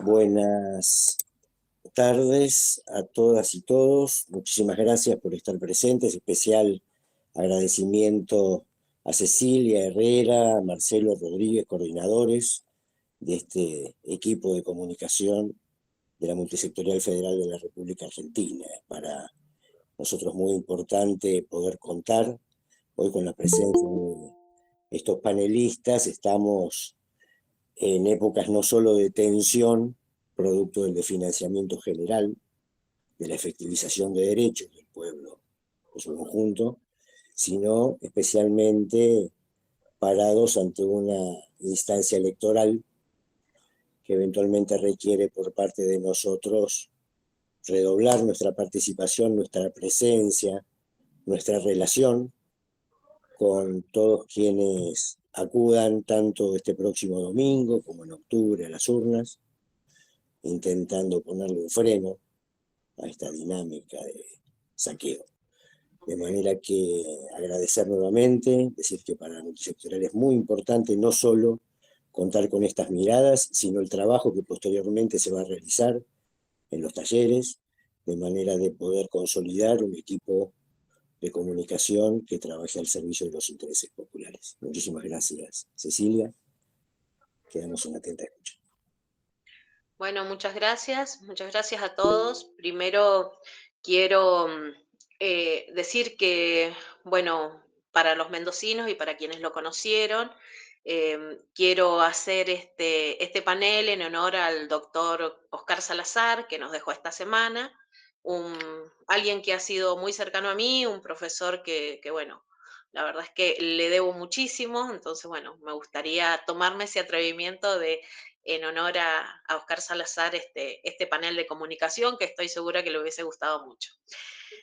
Buenas tardes a todas y todos. Muchísimas gracias por estar presentes. Especial agradecimiento a Cecilia Herrera, a Marcelo Rodríguez, coordinadores de este equipo de comunicación de la Multisectorial Federal de la República Argentina. Es para nosotros muy importante poder contar hoy con la presencia de estos panelistas. Estamos en épocas no solo de tensión, producto del desfinanciamiento general, de la efectivización de derechos del pueblo en su conjunto, sino especialmente parados ante una instancia electoral que eventualmente requiere por parte de nosotros redoblar nuestra participación, nuestra presencia, nuestra relación con todos quienes acudan tanto este próximo domingo como en octubre a las urnas, intentando ponerle un freno a esta dinámica de saqueo. De manera que agradecer nuevamente, decir que para la multisectorial es muy importante no solo contar con estas miradas, sino el trabajo que posteriormente se va a realizar en los talleres, de manera de poder consolidar un equipo de comunicación que trabaje al servicio de los intereses populares. Muchísimas gracias, Cecilia. Quedamos en atenta escucha. Bueno, muchas gracias a todos. Primero quiero decir que, bueno, para los mendocinos y para quienes lo conocieron, quiero hacer este panel en honor al doctor Oscar Salazar, que nos dejó esta semana, alguien que ha sido muy cercano a mí, un profesor que, bueno, la verdad es que le debo muchísimo, entonces, bueno, me gustaría tomarme ese atrevimiento de en honor a Oscar Salazar este panel de comunicación que estoy segura que le hubiese gustado mucho.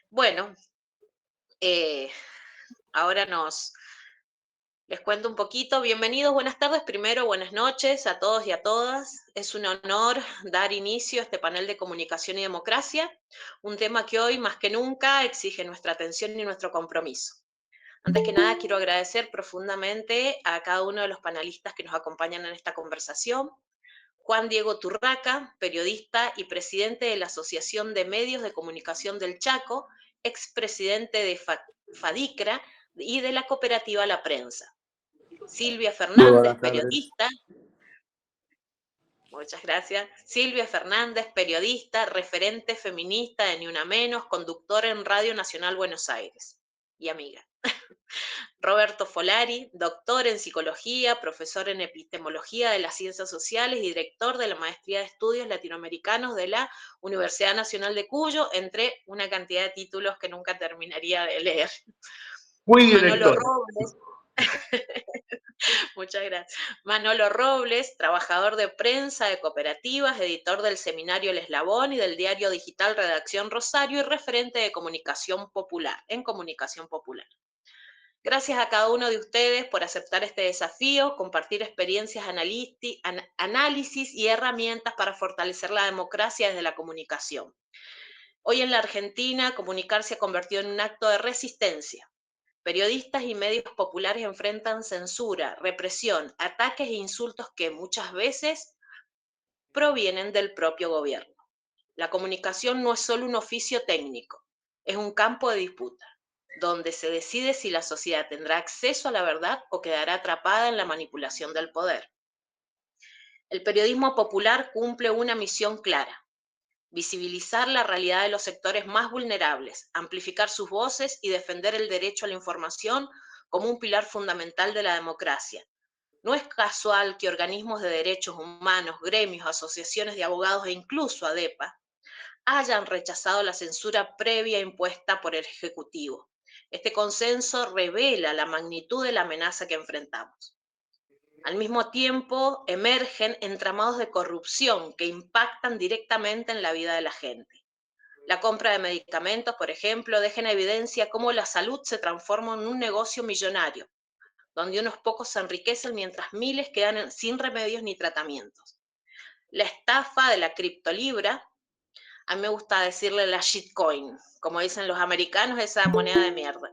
Bueno, eh, ahora les cuento un poquito. Bienvenidos, buenas tardes, primero buenas noches a todos y a todas. Es un honor dar inicio a este panel de comunicación y democracia, un tema que hoy más que nunca exige nuestra atención y nuestro compromiso. Antes que nada, quiero agradecer profundamente a cada uno de los panelistas que nos acompañan en esta conversación. Juan Diego Turraca, periodista y presidente de la Asociación de Medios de Comunicación del Chaco, expresidente de FADICRA y de la cooperativa La Prensa. Silvia Muy Fernández, buenas tardes. periodista. Muchas gracias. Silvia Fernández, periodista, referente feminista de Ni Una Menos, conductora en Radio Nacional Buenos Aires y amiga. Roberto Folari, doctor en psicología, profesor en epistemología de las ciencias sociales y director de la maestría de estudios latinoamericanos de la Universidad Nacional de Cuyo, entre una cantidad de títulos que nunca terminaría de leer. Fui Manolo director. Robles, muchas gracias. Manolo Robles, trabajador de prensa, de cooperativas, editor del Seminario El Eslabón y del diario digital Redacción Rosario y referente de comunicación popular, en comunicación popular. Gracias a cada uno de ustedes por aceptar este desafío, compartir experiencias, análisis y herramientas para fortalecer la democracia desde la comunicación. Hoy en la Argentina, comunicar se ha convertido en un acto de resistencia. Periodistas y medios populares enfrentan censura, represión, ataques e insultos que muchas veces provienen del propio gobierno. La comunicación no es solo un oficio técnico, es un campo de disputa, donde se decide si la sociedad tendrá acceso a la verdad o quedará atrapada en la manipulación del poder. El periodismo popular cumple una misión clara: visibilizar la realidad de los sectores más vulnerables, amplificar sus voces y defender el derecho a la información como un pilar fundamental de la democracia. No es casual que organismos de derechos humanos, gremios, asociaciones de abogados e incluso ADEPA hayan rechazado la censura previa impuesta por el Ejecutivo. Este consenso revela la magnitud de la amenaza que enfrentamos. Al mismo tiempo, emergen entramados de corrupción que impactan directamente en la vida de la gente. La compra de medicamentos, por ejemplo, deja en evidencia cómo la salud se transforma en un negocio millonario, donde unos pocos se enriquecen mientras miles quedan sin remedios ni tratamientos. La estafa de la criptolibra, a mí me gusta decirle la shitcoin, como dicen los americanos, esa moneda de mierda.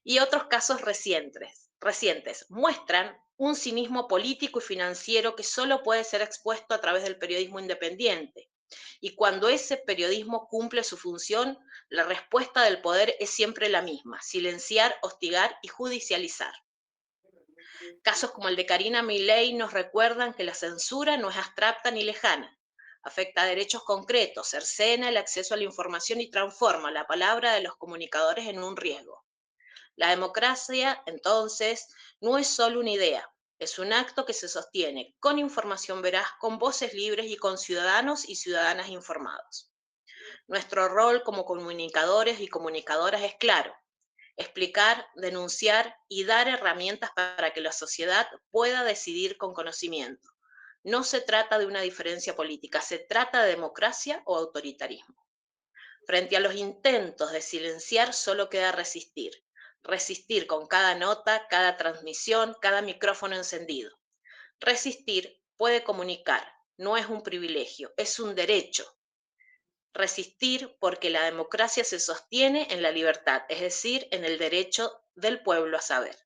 Y otros casos recientes muestran un cinismo político y financiero que solo puede ser expuesto a través del periodismo independiente. Y cuando ese periodismo cumple su función, la respuesta del poder es siempre la misma: silenciar, hostigar y judicializar. Casos como el de Karina Milei nos recuerdan que la censura no es abstracta ni lejana. Afecta a derechos concretos, cercena el acceso a la información y transforma la palabra de los comunicadores en un riesgo. La democracia, entonces, no es solo una idea, es un acto que se sostiene con información veraz, con voces libres y con ciudadanos y ciudadanas informados. Nuestro rol como comunicadores y comunicadoras es claro: explicar, denunciar y dar herramientas para que la sociedad pueda decidir con conocimiento. No se trata de una diferencia política, se trata de democracia o autoritarismo. Frente a los intentos de silenciar, solo queda resistir. Resistir con cada nota, cada transmisión, cada micrófono encendido. Resistir puede comunicar, no es un privilegio, es un derecho. Resistir porque la democracia se sostiene en la libertad, es decir, en el derecho del pueblo a saber.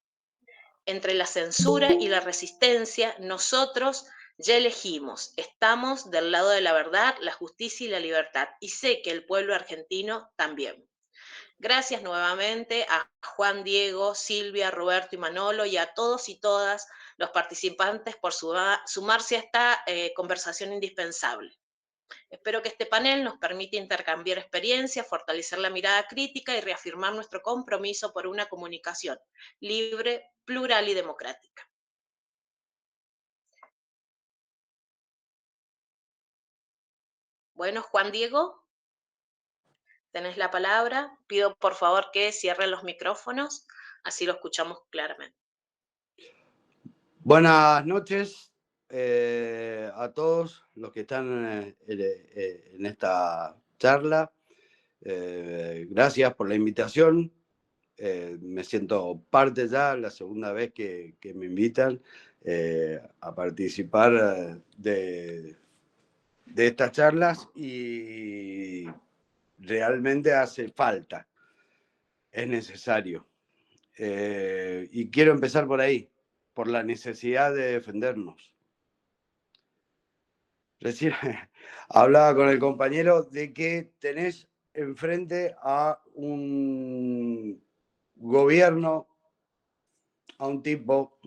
Entre la censura y la resistencia, nosotros ya elegimos, estamos del lado de la verdad, la justicia y la libertad, y sé que el pueblo argentino también. Gracias nuevamente a Juan Diego, Silvia, Roberto y Manolo, y a todos y todas los participantes por sumarse a esta conversación indispensable. Espero que este panel nos permita intercambiar experiencias, fortalecer la mirada crítica y reafirmar nuestro compromiso por una comunicación libre, plural y democrática. Bueno, Juan Diego, tenés la palabra. Pido por favor que cierren los micrófonos, así lo escuchamos claramente. Buenas noches a todos los que están en esta charla. Gracias por la invitación. Me siento parte ya, la segunda vez que me invitan a participar de estas charlas, y realmente hace falta, es necesario. Y quiero empezar por ahí, por la necesidad de defendernos. Recién hablaba con el compañero de que tenés enfrente a un gobierno, a un tipo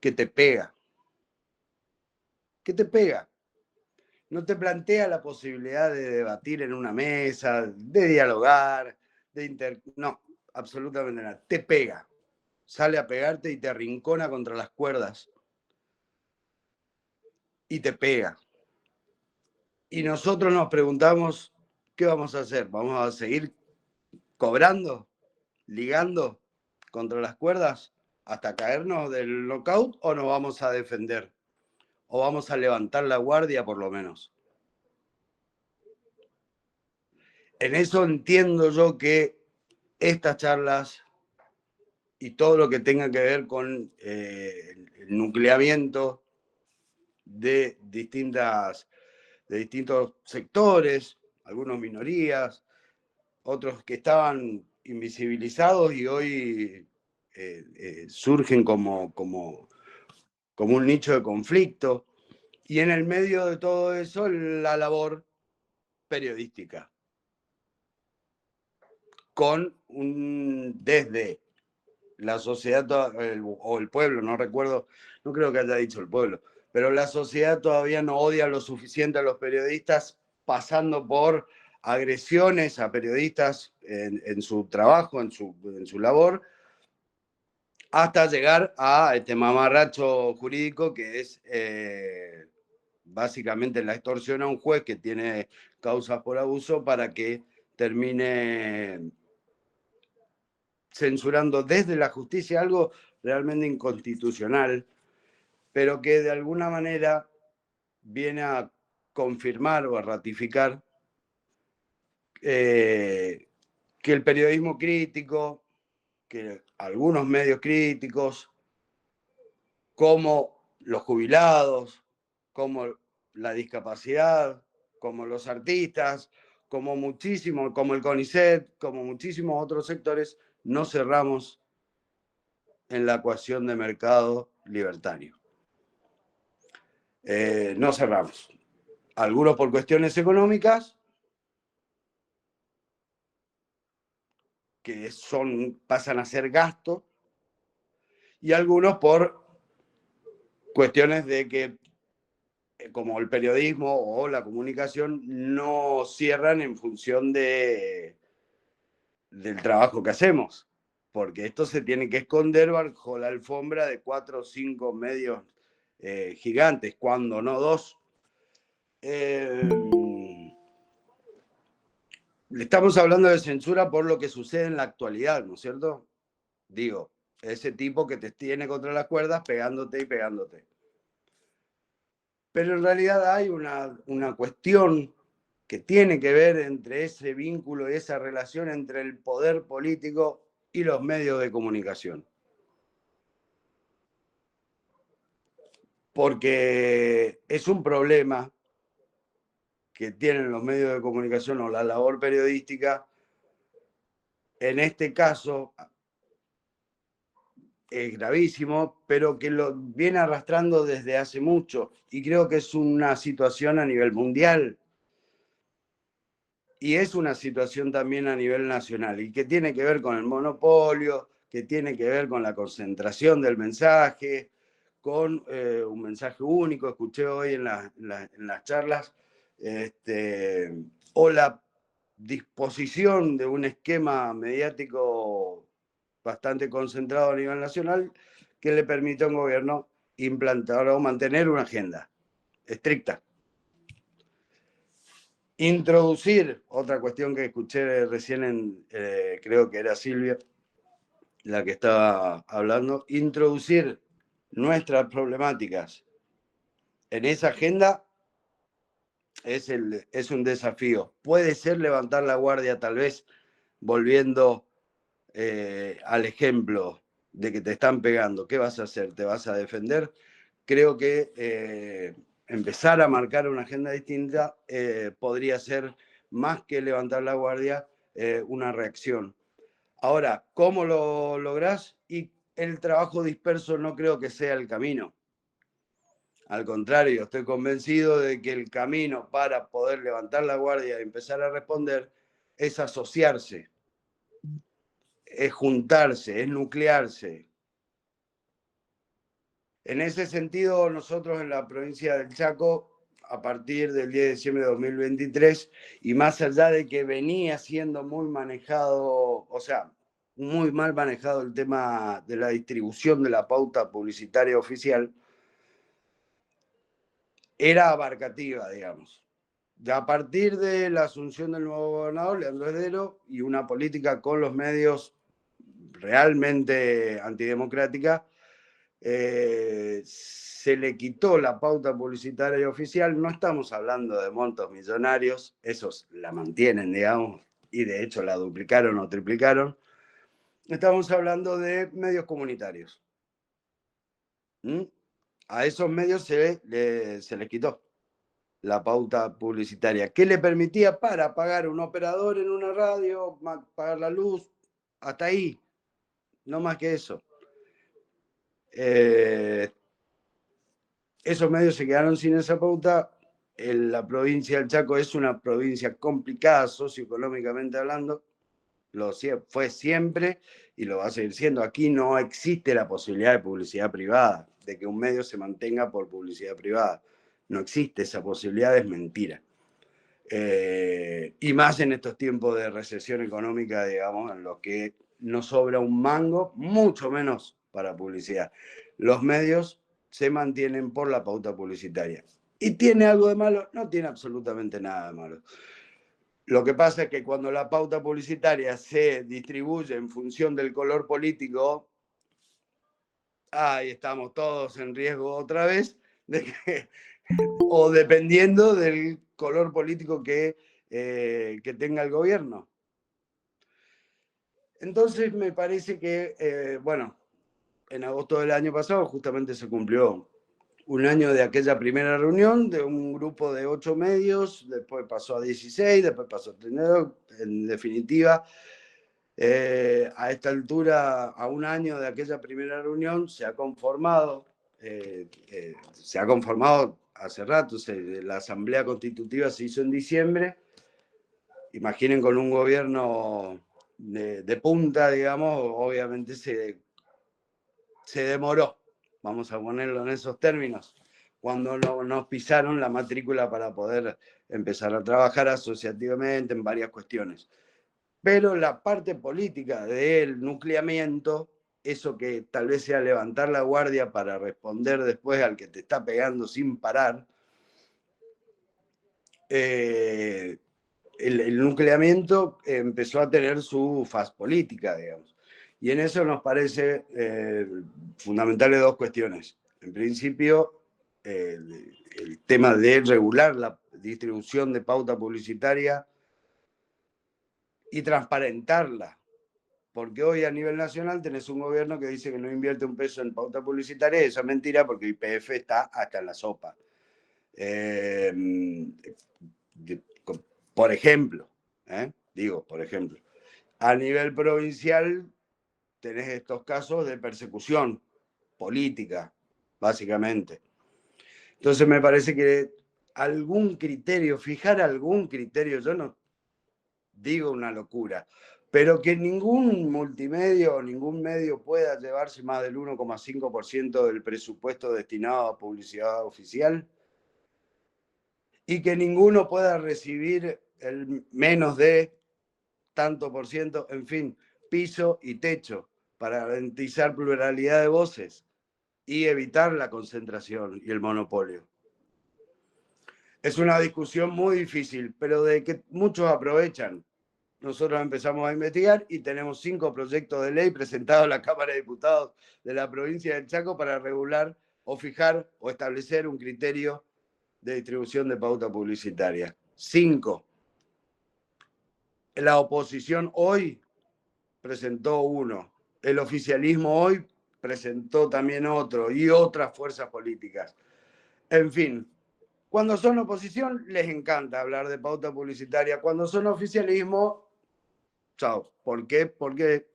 que te pega. ¿Qué te pega? No te plantea la posibilidad de debatir en una mesa, de dialogar, no, absolutamente nada. Te pega. Sale a pegarte y te arrincona contra las cuerdas. Y te pega. Y nosotros nos preguntamos, ¿qué vamos a hacer? ¿Vamos a seguir cobrando, ligando contra las cuerdas hasta caernos del knockout, o nos vamos a defender? ¿O vamos a levantar la guardia por lo menos? En eso entiendo yo que estas charlas y todo lo que tenga que ver con el nucleamiento de distintos sectores, algunos minorías, otros que estaban invisibilizados y hoy surgen como un nicho de conflicto. Y en el medio de todo eso, la labor periodística, desde la sociedad o el pueblo, no recuerdo, no creo que haya dicho el pueblo, pero la sociedad todavía no odia lo suficiente a los periodistas, pasando por agresiones a periodistas en su trabajo, en su labor, hasta llegar a este mamarracho jurídico que es básicamente la extorsión a un juez que tiene causas por abuso para que termine censurando desde la justicia algo realmente inconstitucional, pero que de alguna manera viene a confirmar o a ratificar que el periodismo crítico, que algunos medios críticos, como los jubilados, como la discapacidad, como los artistas, como el CONICET, como muchísimos otros sectores, no cerramos en la ecuación de mercado libertario. No cerramos. Algunos por cuestiones económicas, que pasan a ser gastos, y algunos por cuestiones de que, como el periodismo o la comunicación, no cierran en función del trabajo que hacemos, porque esto se tiene que esconder bajo la alfombra de 4 o 5 medios gigantes, cuando no 2. Estamos hablando de censura por lo que sucede en la actualidad, ¿no es cierto? Digo, ese tipo que te tiene contra las cuerdas pegándote y pegándote. Pero en realidad hay una cuestión que tiene que ver entre ese vínculo y esa relación entre el poder político y los medios de comunicación. Porque es un problema que tienen los medios de comunicación o la labor periodística, en este caso es gravísimo, pero que lo viene arrastrando desde hace mucho, y creo que es una situación a nivel mundial, y es una situación también a nivel nacional, y que tiene que ver con el monopolio, que tiene que ver con la concentración del mensaje, con un mensaje único. Escuché hoy en las charlas, o la disposición de un esquema mediático bastante concentrado a nivel nacional, que le permite a un gobierno implantar o mantener una agenda estricta. Introducir, otra cuestión que escuché recién, creo que era Silvia la que estaba hablando, introducir nuestras problemáticas en esa agenda es un desafío. Puede ser levantar la guardia, tal vez, volviendo al ejemplo de que te están pegando. ¿Qué vas a hacer? ¿Te vas a defender? Creo que empezar a marcar una agenda distinta podría ser, más que levantar la guardia, una reacción. Ahora, ¿cómo lo lográs? Y el trabajo disperso no creo que sea el camino. Al contrario, estoy convencido de que el camino para poder levantar la guardia y empezar a responder es asociarse, es juntarse, es nuclearse. En ese sentido, nosotros en la provincia del Chaco, a partir del 10 de diciembre de 2023, y más allá de que venía siendo muy manejado, o sea, muy mal manejado el tema de la distribución de la pauta publicitaria oficial, era abarcativa, digamos. Ya a partir de la asunción del nuevo gobernador, Leandro Heredero, y una política con los medios realmente antidemocrática, se le quitó la pauta publicitaria oficial. No estamos hablando de montos millonarios, esos la mantienen, digamos, y de hecho la duplicaron o triplicaron. Estamos hablando de medios comunitarios. A esos medios se les quitó la pauta publicitaria, que le permitía para pagar un operador en una radio, pagar la luz, hasta ahí, no más que eso. Esos medios se quedaron sin esa pauta. La provincia del Chaco es una provincia complicada socioeconómicamente hablando, fue siempre y lo va a seguir siendo. Aquí no existe la posibilidad de publicidad privada, de que un medio se mantenga por publicidad privada. No existe esa posibilidad, es mentira. Y más en estos tiempos de recesión económica, digamos, en los que no sobra un mango, mucho menos para publicidad. Los medios se mantienen por la pauta publicitaria. ¿Y tiene algo de malo? No tiene absolutamente nada de malo. Lo que pasa es que cuando la pauta publicitaria se distribuye en función del color político, ahí estamos todos en riesgo otra vez, o dependiendo del color político que tenga el gobierno. Entonces me parece que, bueno, en agosto del año pasado justamente se cumplió un año de aquella primera reunión de un grupo de 8 medios, después pasó a 16, después pasó a 32, en definitiva. A esta altura, a un año de aquella primera reunión, se ha conformado se ha conformado hace rato, la Asamblea Constitutiva se hizo en diciembre. Imaginen con un gobierno de punta, digamos, obviamente se demoró, vamos a ponerlo en esos términos, cuando nos pisaron la matrícula para poder empezar a trabajar asociativamente en varias cuestiones. Pero la parte política del nucleamiento, eso que tal vez sea levantar la guardia para responder después al que te está pegando sin parar, el nucleamiento empezó a tener su faz política, digamos. Y en eso nos parece fundamentales dos cuestiones. En principio, el tema de regular la distribución de pauta publicitaria y transparentarla. Porque hoy a nivel nacional tenés un gobierno que dice que no invierte un peso en pauta publicitaria, y eso es mentira porque YPF está hasta en la sopa. Por ejemplo, a nivel provincial tenés estos casos de persecución política, básicamente. Entonces me parece que fijar algún criterio, yo no digo una locura, pero que ningún multimedio o ningún medio pueda llevarse más del 1,5% del presupuesto destinado a publicidad oficial, y que ninguno pueda recibir el menos de tanto por ciento, en fin, piso y techo, para garantizar pluralidad de voces y evitar la concentración y el monopolio. Es una discusión muy difícil, pero de que muchos aprovechan. Nosotros empezamos a investigar y tenemos 5 proyectos de ley presentados a la Cámara de Diputados de la provincia del Chaco para regular o fijar o establecer un criterio de distribución de pauta publicitaria. 5. La oposición hoy presentó uno. El oficialismo hoy presentó también otro, y otras fuerzas políticas. En fin, cuando son oposición les encanta hablar de pauta publicitaria. Cuando son oficialismo, chao. ¿Por qué? Porque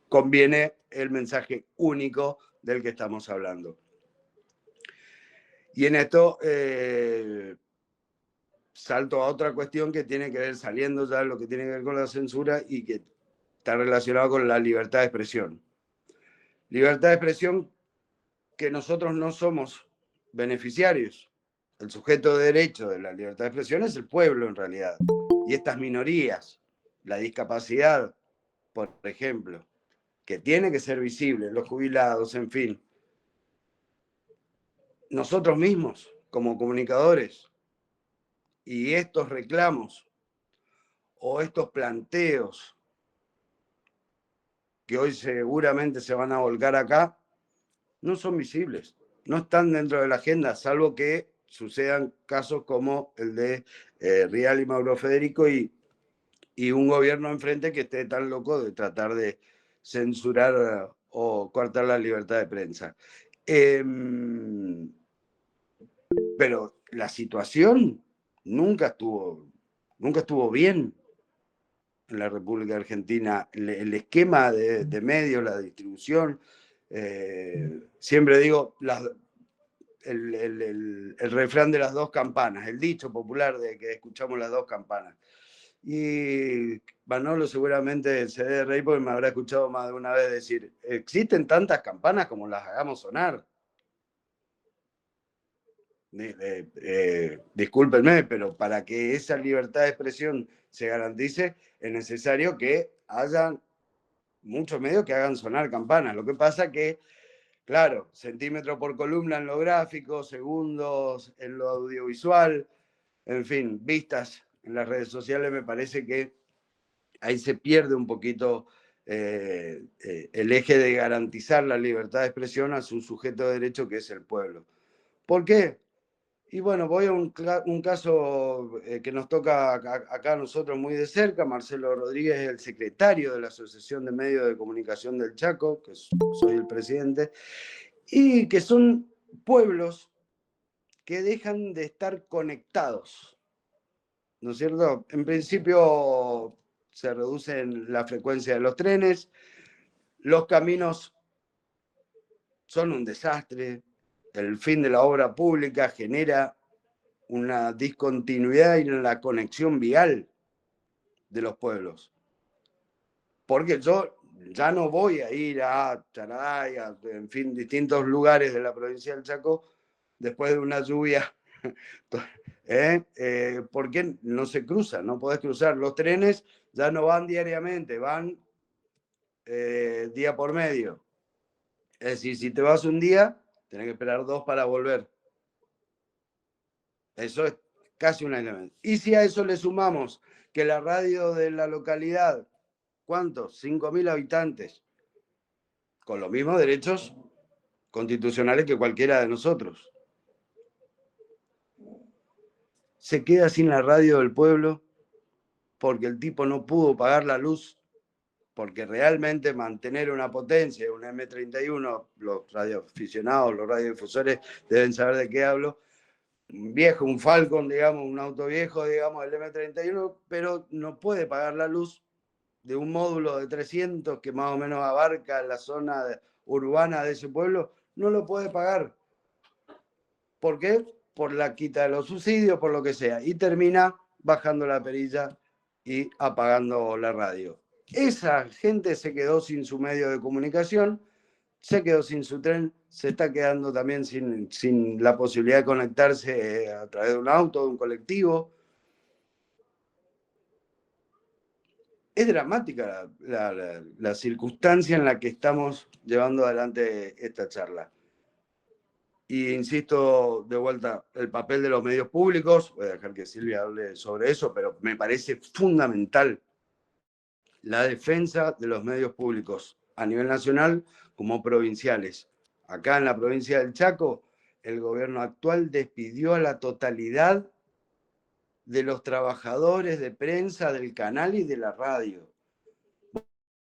conviene el mensaje único del que estamos hablando. Y en esto salto a otra cuestión que tiene que ver, saliendo ya de lo que tiene que ver con la censura y que está relacionado con la libertad de expresión. Libertad de expresión que nosotros no somos beneficiarios. El sujeto de derecho de la libertad de expresión es el pueblo en realidad. Y estas minorías, la discapacidad, por ejemplo, que tiene que ser visible, los jubilados, en fin. Nosotros mismos, como comunicadores, y estos reclamos o estos planteos que hoy seguramente se van a volcar acá, no son visibles, no están dentro de la agenda, salvo que sucedan casos como el de Rial y Mauro Federico y un gobierno enfrente que esté tan loco de tratar de censurar o coartar la libertad de prensa. Pero la situación nunca estuvo bien en la República Argentina. El esquema de medios, la distribución, siempre digo el refrán de las dos campanas, el dicho popular de que escuchamos las dos campanas. Y Manolo seguramente se dé reír porque me habrá escuchado más de una vez decir, existen tantas campanas como las hagamos sonar. Discúlpenme, pero para que esa libertad de expresión se garantice es necesario que haya muchos medios que hagan sonar campanas. Lo que pasa que, claro, centímetro por columna en lo gráfico, segundos en lo audiovisual, en fin, vistas en las redes sociales, me parece que ahí se pierde un poquito el eje de garantizar la libertad de expresión a su sujeto de derecho, que es el pueblo. ¿Por qué? Y bueno, voy a un caso que nos toca acá a nosotros muy de cerca. Marcelo Rodríguez es el secretario de la Asociación de Medios de Comunicación del Chaco, que soy el presidente, y que son pueblos que dejan de estar conectados, ¿no es cierto? En principio se reduce la frecuencia de los trenes, los caminos son un desastre. El fin de la obra pública genera una discontinuidad en la conexión vial de los pueblos. Porque yo ya no voy a ir a Charaday, en fin, distintos lugares de la provincia del Chaco, después de una lluvia, porque no se cruzan, no podés cruzar. Los trenes ya no van diariamente, van día por medio. Es decir, si te vas un día, tenés que esperar 2 para volver. Eso es casi un aislamiento. Y si a eso le sumamos que la radio de la localidad, ¿cuántos? 5.000 habitantes, con los mismos derechos constitucionales que cualquiera de nosotros. Se queda sin la radio del pueblo porque el tipo no pudo pagar la luz, porque realmente mantener una potencia, un M31, los radioaficionados, los radiodifusores deben saber de qué hablo, un viejo, un Falcon, digamos, un auto viejo, digamos, el M31, pero no puede pagar la luz de un módulo de 300 que más o menos abarca la zona urbana de ese pueblo, no lo puede pagar. ¿Por qué? Por la quita de los subsidios, por lo que sea. Y termina bajando la perilla y apagando la radio. Esa gente se quedó sin su medio de comunicación, se quedó sin su tren, se está quedando también sin la posibilidad de conectarse a través de un auto, de un colectivo. Es dramática la circunstancia en la que estamos llevando adelante esta charla. Y insisto de vuelta, el papel de los medios públicos, voy a dejar que Silvia hable sobre eso, pero me parece fundamental la defensa de los medios públicos a nivel nacional como provinciales. Acá en la provincia del Chaco, el gobierno actual despidió a la totalidad de los trabajadores de prensa del canal y de la radio.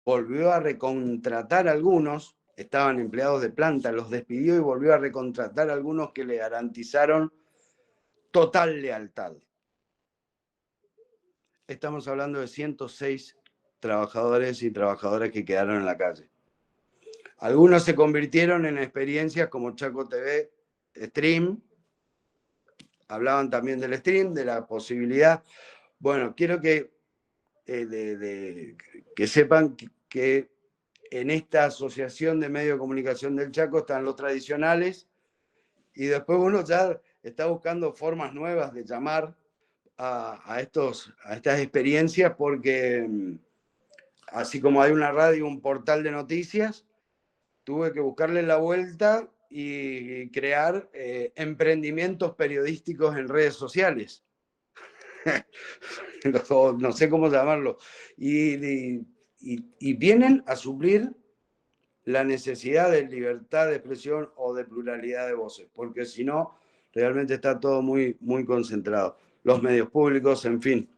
Volvió a recontratar a algunos, estaban empleados de planta, los despidió y volvió a recontratar a algunos que le garantizaron total lealtad. Estamos hablando de 106 trabajadores y trabajadoras que quedaron en la calle. Algunos se convirtieron en experiencias como Chaco TV Stream. Hablaban también del stream, de la posibilidad. Bueno, quiero que sepan que en esta asociación de medios de comunicación del Chaco están los tradicionales y después uno ya está buscando formas nuevas de llamar a estas experiencias porque así como hay una radio, un portal de noticias, tuve que buscarle la vuelta y crear emprendimientos periodísticos en redes sociales. No sé cómo llamarlo. Y vienen a suplir la necesidad de libertad de expresión o de pluralidad de voces, porque si no, realmente está todo muy, muy concentrado. Los medios públicos, en fin.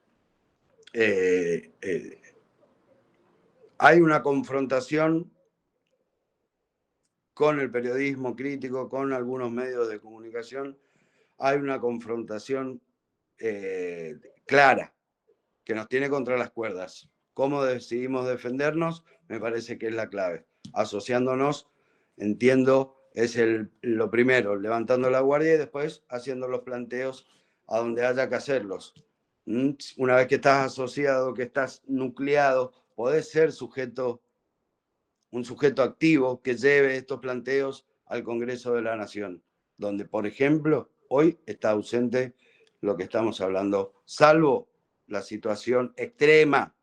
Hay una confrontación con el periodismo crítico, con algunos medios de comunicación, hay una confrontación clara que nos tiene contra las cuerdas. ¿Cómo decidimos defendernos? Me parece que es la clave. Asociándonos, entiendo, es lo primero, levantando la guardia y después haciendo los planteos a donde haya que hacerlos. Una vez que estás asociado, que estás nucleado, podés ser un sujeto activo que lleve estos planteos al Congreso de la Nación, donde, por ejemplo, hoy está ausente lo que estamos hablando, salvo la situación extrema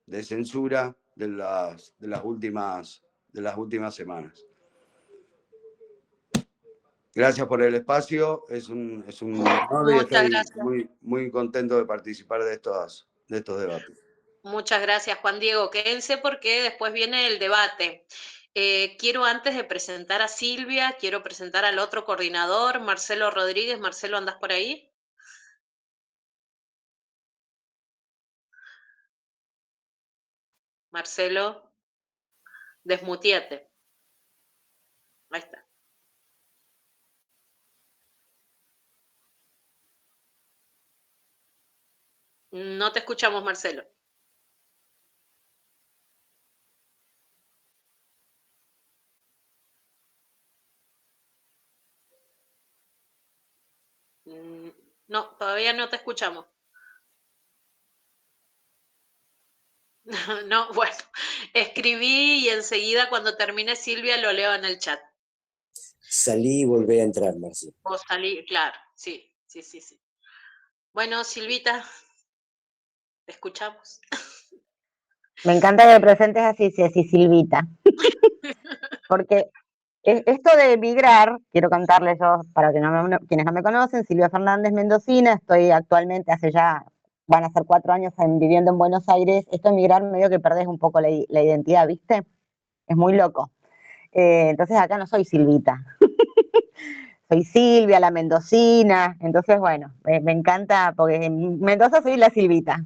de censura de las últimas semanas. Gracias por el espacio, es un honor y estoy muy, muy contento de participar de estos debates. Muchas gracias, Juan Diego. Quédense porque después viene el debate. Quiero, antes de presentar a Silvia, quiero presentar al otro coordinador, Marcelo Rodríguez. Marcelo, ¿andás por ahí? Marcelo, desmutiate. Ahí está. No te escuchamos, Marcelo. No, todavía no te escuchamos. No, bueno, escribí y enseguida cuando termine Silvia lo leo en el chat. Salí y volví a entrar, Marci. O salí, claro, sí, sí, sí, sí. Bueno, Silvita, te escuchamos. Me encanta que me presentes así, sí, así, Silvita. Porque esto de emigrar, quiero contarles yo, para que quienes no me conocen, Silvia Fernández Mendocina, estoy actualmente van a ser 4 años viviendo en Buenos Aires. Esto de emigrar medio que perdés un poco la identidad, ¿viste? Es muy loco. Entonces acá no soy Silvita, soy Silvia, la mendocina. Entonces, bueno, me encanta, porque en Mendoza soy la Silvita.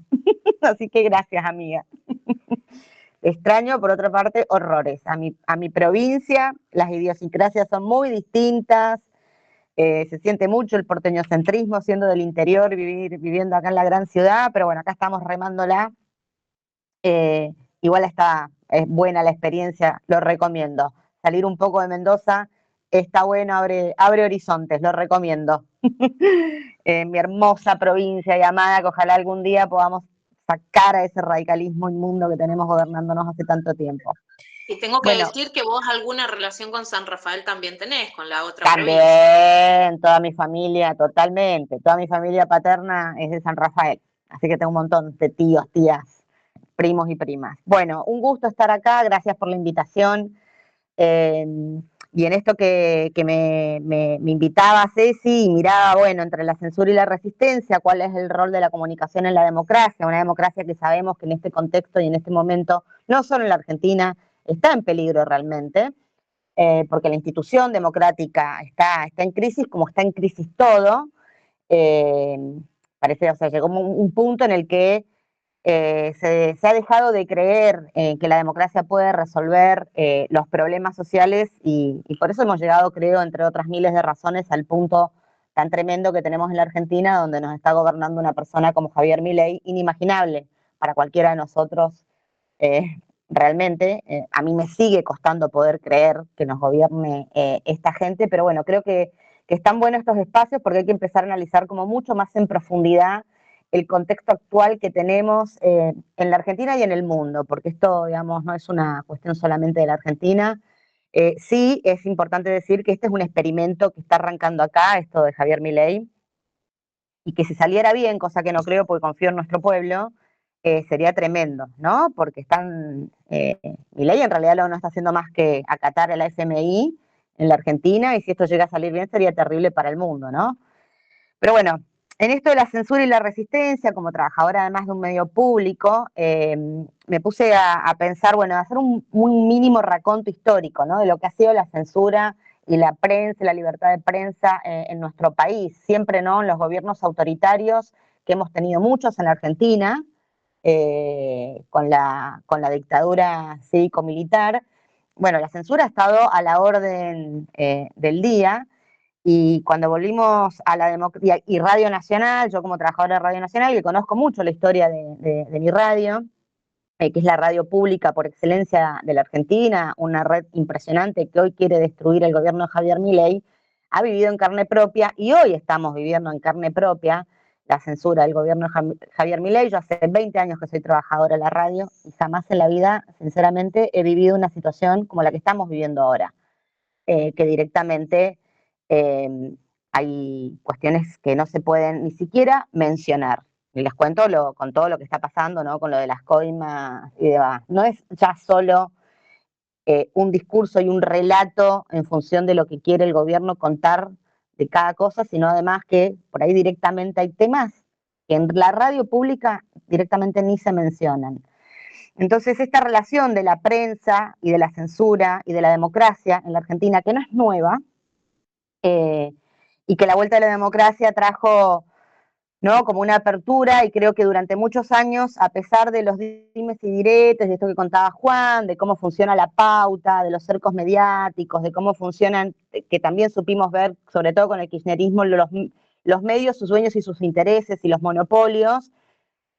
Así que gracias, amiga. Extraño, por otra parte, horrores. A mi provincia, las idiosincrasias son muy distintas. Se siente mucho el porteñocentrismo, siendo del interior, viviendo acá en la gran ciudad, pero bueno, acá estamos remándola. Igual es buena la experiencia, lo recomiendo. Salir un poco de Mendoza está bueno, abre horizontes, lo recomiendo. Mi hermosa provincia y amada, que ojalá algún día podamos sacar a ese radicalismo inmundo que tenemos gobernándonos hace tanto tiempo. Y tengo que Bueno, decir que vos alguna relación con San Rafael también tenés, con la otra provincia. también toda mi familia, totalmente, toda mi familia paterna es de San Rafael, así que tengo un montón de tíos, tías, primos y primas. Bueno, un gusto estar acá, gracias por la invitación. Eh, y en esto que me invitaba Ceci y miraba, bueno, entre la censura y la resistencia, cuál es el rol de la comunicación en la democracia, una democracia que sabemos que en este contexto y en este momento, no solo en la Argentina, está en peligro realmente, porque la institución democrática está en crisis, como está en crisis todo. Eh, Parece, o sea, llegó un punto en el que se ha dejado de creer que la democracia puede resolver los problemas sociales y por eso hemos llegado, creo, entre otras miles de razones, al punto tan tremendo que tenemos en la Argentina, donde nos está gobernando una persona como Javier Milei, inimaginable para cualquiera de nosotros. Realmente, a mí me sigue costando poder creer que nos gobierne esta gente, pero bueno, creo que están buenos estos espacios porque hay que empezar a analizar como mucho más en profundidad el contexto actual que tenemos en la Argentina y en el mundo, porque esto, digamos, no es una cuestión solamente de la Argentina. Sí, es importante decir que este es un experimento que está arrancando acá, esto de Javier Milei, y que si saliera bien, cosa que no creo porque confío en nuestro pueblo, sería tremendo, ¿no? Porque Milei en realidad no está haciendo más que acatar el FMI en la Argentina, y si esto llega a salir bien sería terrible para el mundo, ¿no? Pero bueno, en esto de la censura y la resistencia, como trabajadora además de un medio público, me puse a pensar, bueno, a hacer un mínimo raconto histórico, ¿no? De lo que ha sido la censura y la prensa, la libertad de prensa en nuestro país. Siempre, ¿no? En los gobiernos autoritarios, que hemos tenido muchos en la Argentina, con la dictadura cívico-militar. Bueno, la censura ha estado a la orden del día. Y cuando volvimos a la democracia y Radio Nacional, yo como trabajadora de Radio Nacional, que conozco mucho la historia de mi radio, que es la radio pública por excelencia de la Argentina, una red impresionante que hoy quiere destruir el gobierno de Javier Milei, ha vivido en carne propia y hoy estamos viviendo en carne propia la censura del gobierno de Javier Milei. Yo hace 20 años que soy trabajadora de la radio y jamás en la vida, sinceramente, he vivido una situación como la que estamos viviendo ahora, que directamente hay cuestiones que no se pueden ni siquiera mencionar. Y les cuento con todo lo que está pasando, ¿no? Con lo de las coimas y demás. No es ya solo un discurso y un relato en función de lo que quiere el gobierno contar de cada cosa, sino además que por ahí directamente hay temas que en la radio pública directamente ni se mencionan. Entonces, esta relación de la prensa y de la censura y de la democracia en la Argentina, que no es nueva, y que la vuelta de la democracia trajo, ¿no? Como una apertura, y creo que durante muchos años, a pesar de los dimes y diretes, de esto que contaba Juan, de cómo funciona la pauta, de los cercos mediáticos, de cómo funcionan, que también supimos ver, sobre todo con el kirchnerismo, los medios, sus dueños y sus intereses y los monopolios,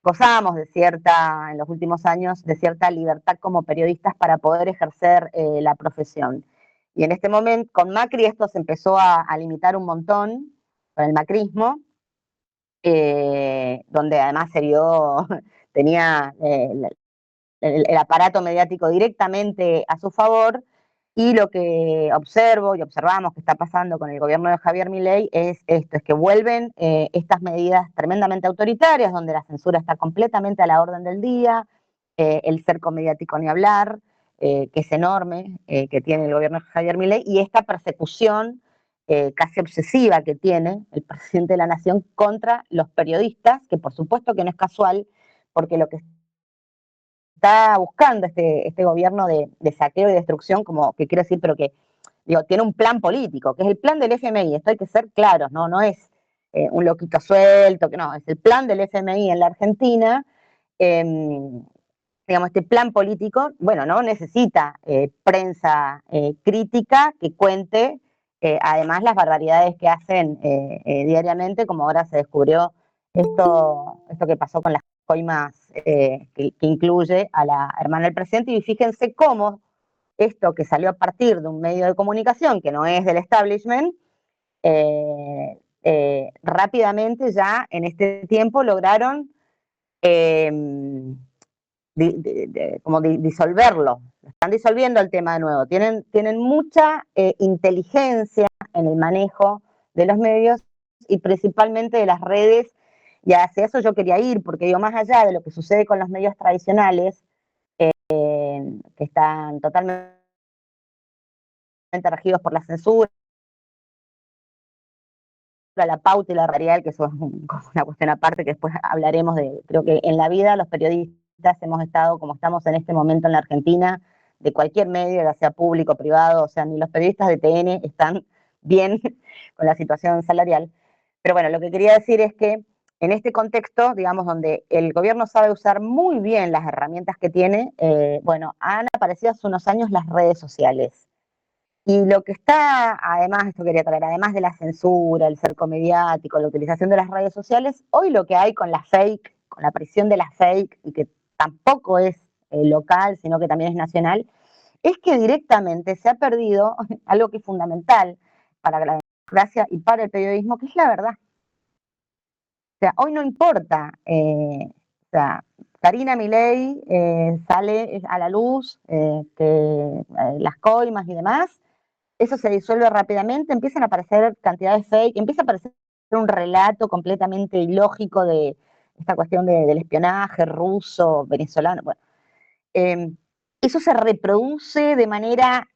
gozábamos en los últimos años, de cierta libertad como periodistas para poder ejercer la profesión. Y en este momento, con Macri, esto se empezó a limitar un montón, con el macrismo, donde además se vio, tenía el aparato mediático directamente a su favor, y lo que observo y observamos que está pasando con el gobierno de Javier Milei es esto, es que vuelven estas medidas tremendamente autoritarias, donde la censura está completamente a la orden del día, el cerco mediático ni hablar, que es enorme, que tiene el gobierno de Javier Milei, y esta persecución casi obsesiva que tiene el presidente de la Nación contra los periodistas, que por supuesto que no es casual, porque lo que está buscando este gobierno de saqueo y destrucción, como que quiero decir, pero que digo, tiene un plan político, que es el plan del FMI, esto hay que ser claros, no es un loquito suelto, que no, es el plan del FMI en la Argentina, digamos, este plan político, bueno, no necesita prensa crítica que cuente además las barbaridades que hacen diariamente, como ahora se descubrió esto que pasó con las coimas que incluye a la hermana del presidente, y fíjense cómo esto que salió a partir de un medio de comunicación que no es del establishment, rápidamente ya en este tiempo lograron como disolverlo, están disolviendo el tema de nuevo, tienen mucha inteligencia en el manejo de los medios y principalmente de las redes, y hacia eso yo quería ir, porque digo, más allá de lo que sucede con los medios tradicionales, que están totalmente regidos por la censura, la pauta y la realidad, que eso es una cuestión aparte que después hablaremos de, creo que en la vida los periodistas hemos estado como estamos en este momento en la Argentina, de cualquier medio, ya sea público o privado, o sea, ni los periodistas de TN están bien con la situación salarial. Pero bueno, lo que quería decir es que en este contexto, digamos, donde el gobierno sabe usar muy bien las herramientas que tiene, bueno, han aparecido hace unos años las redes sociales. Y lo que está, además, esto quería traer, además de la censura, el cerco mediático, la utilización de las redes sociales, hoy lo que hay con la fake, con la presión de la fake, y que tampoco es local, sino que también es nacional, es que directamente se ha perdido algo que es fundamental para la democracia y para el periodismo, que es la verdad. O sea, hoy no importa, o sea, Karina Milei sale a la luz, que las coimas y demás, eso se disuelve rápidamente, empiezan a aparecer cantidades fake, empieza a aparecer un relato completamente ilógico de esta cuestión del espionaje ruso, venezolano. Bueno, eso se reproduce de manera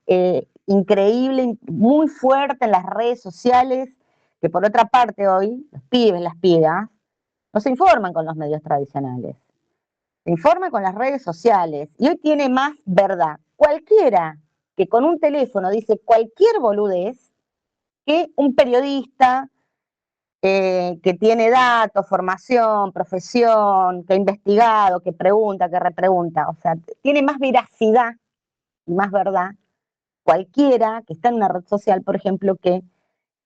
increíble, muy fuerte en las redes sociales, que por otra parte hoy los pibes, las pibas, no se informan con los medios tradicionales, se informan con las redes sociales, y hoy tiene más verdad cualquiera que con un teléfono dice cualquier boludez que un periodista que tiene datos, formación, profesión, que ha investigado, que pregunta, que repregunta. O sea, tiene más veracidad y más verdad cualquiera que está en una red social, por ejemplo, que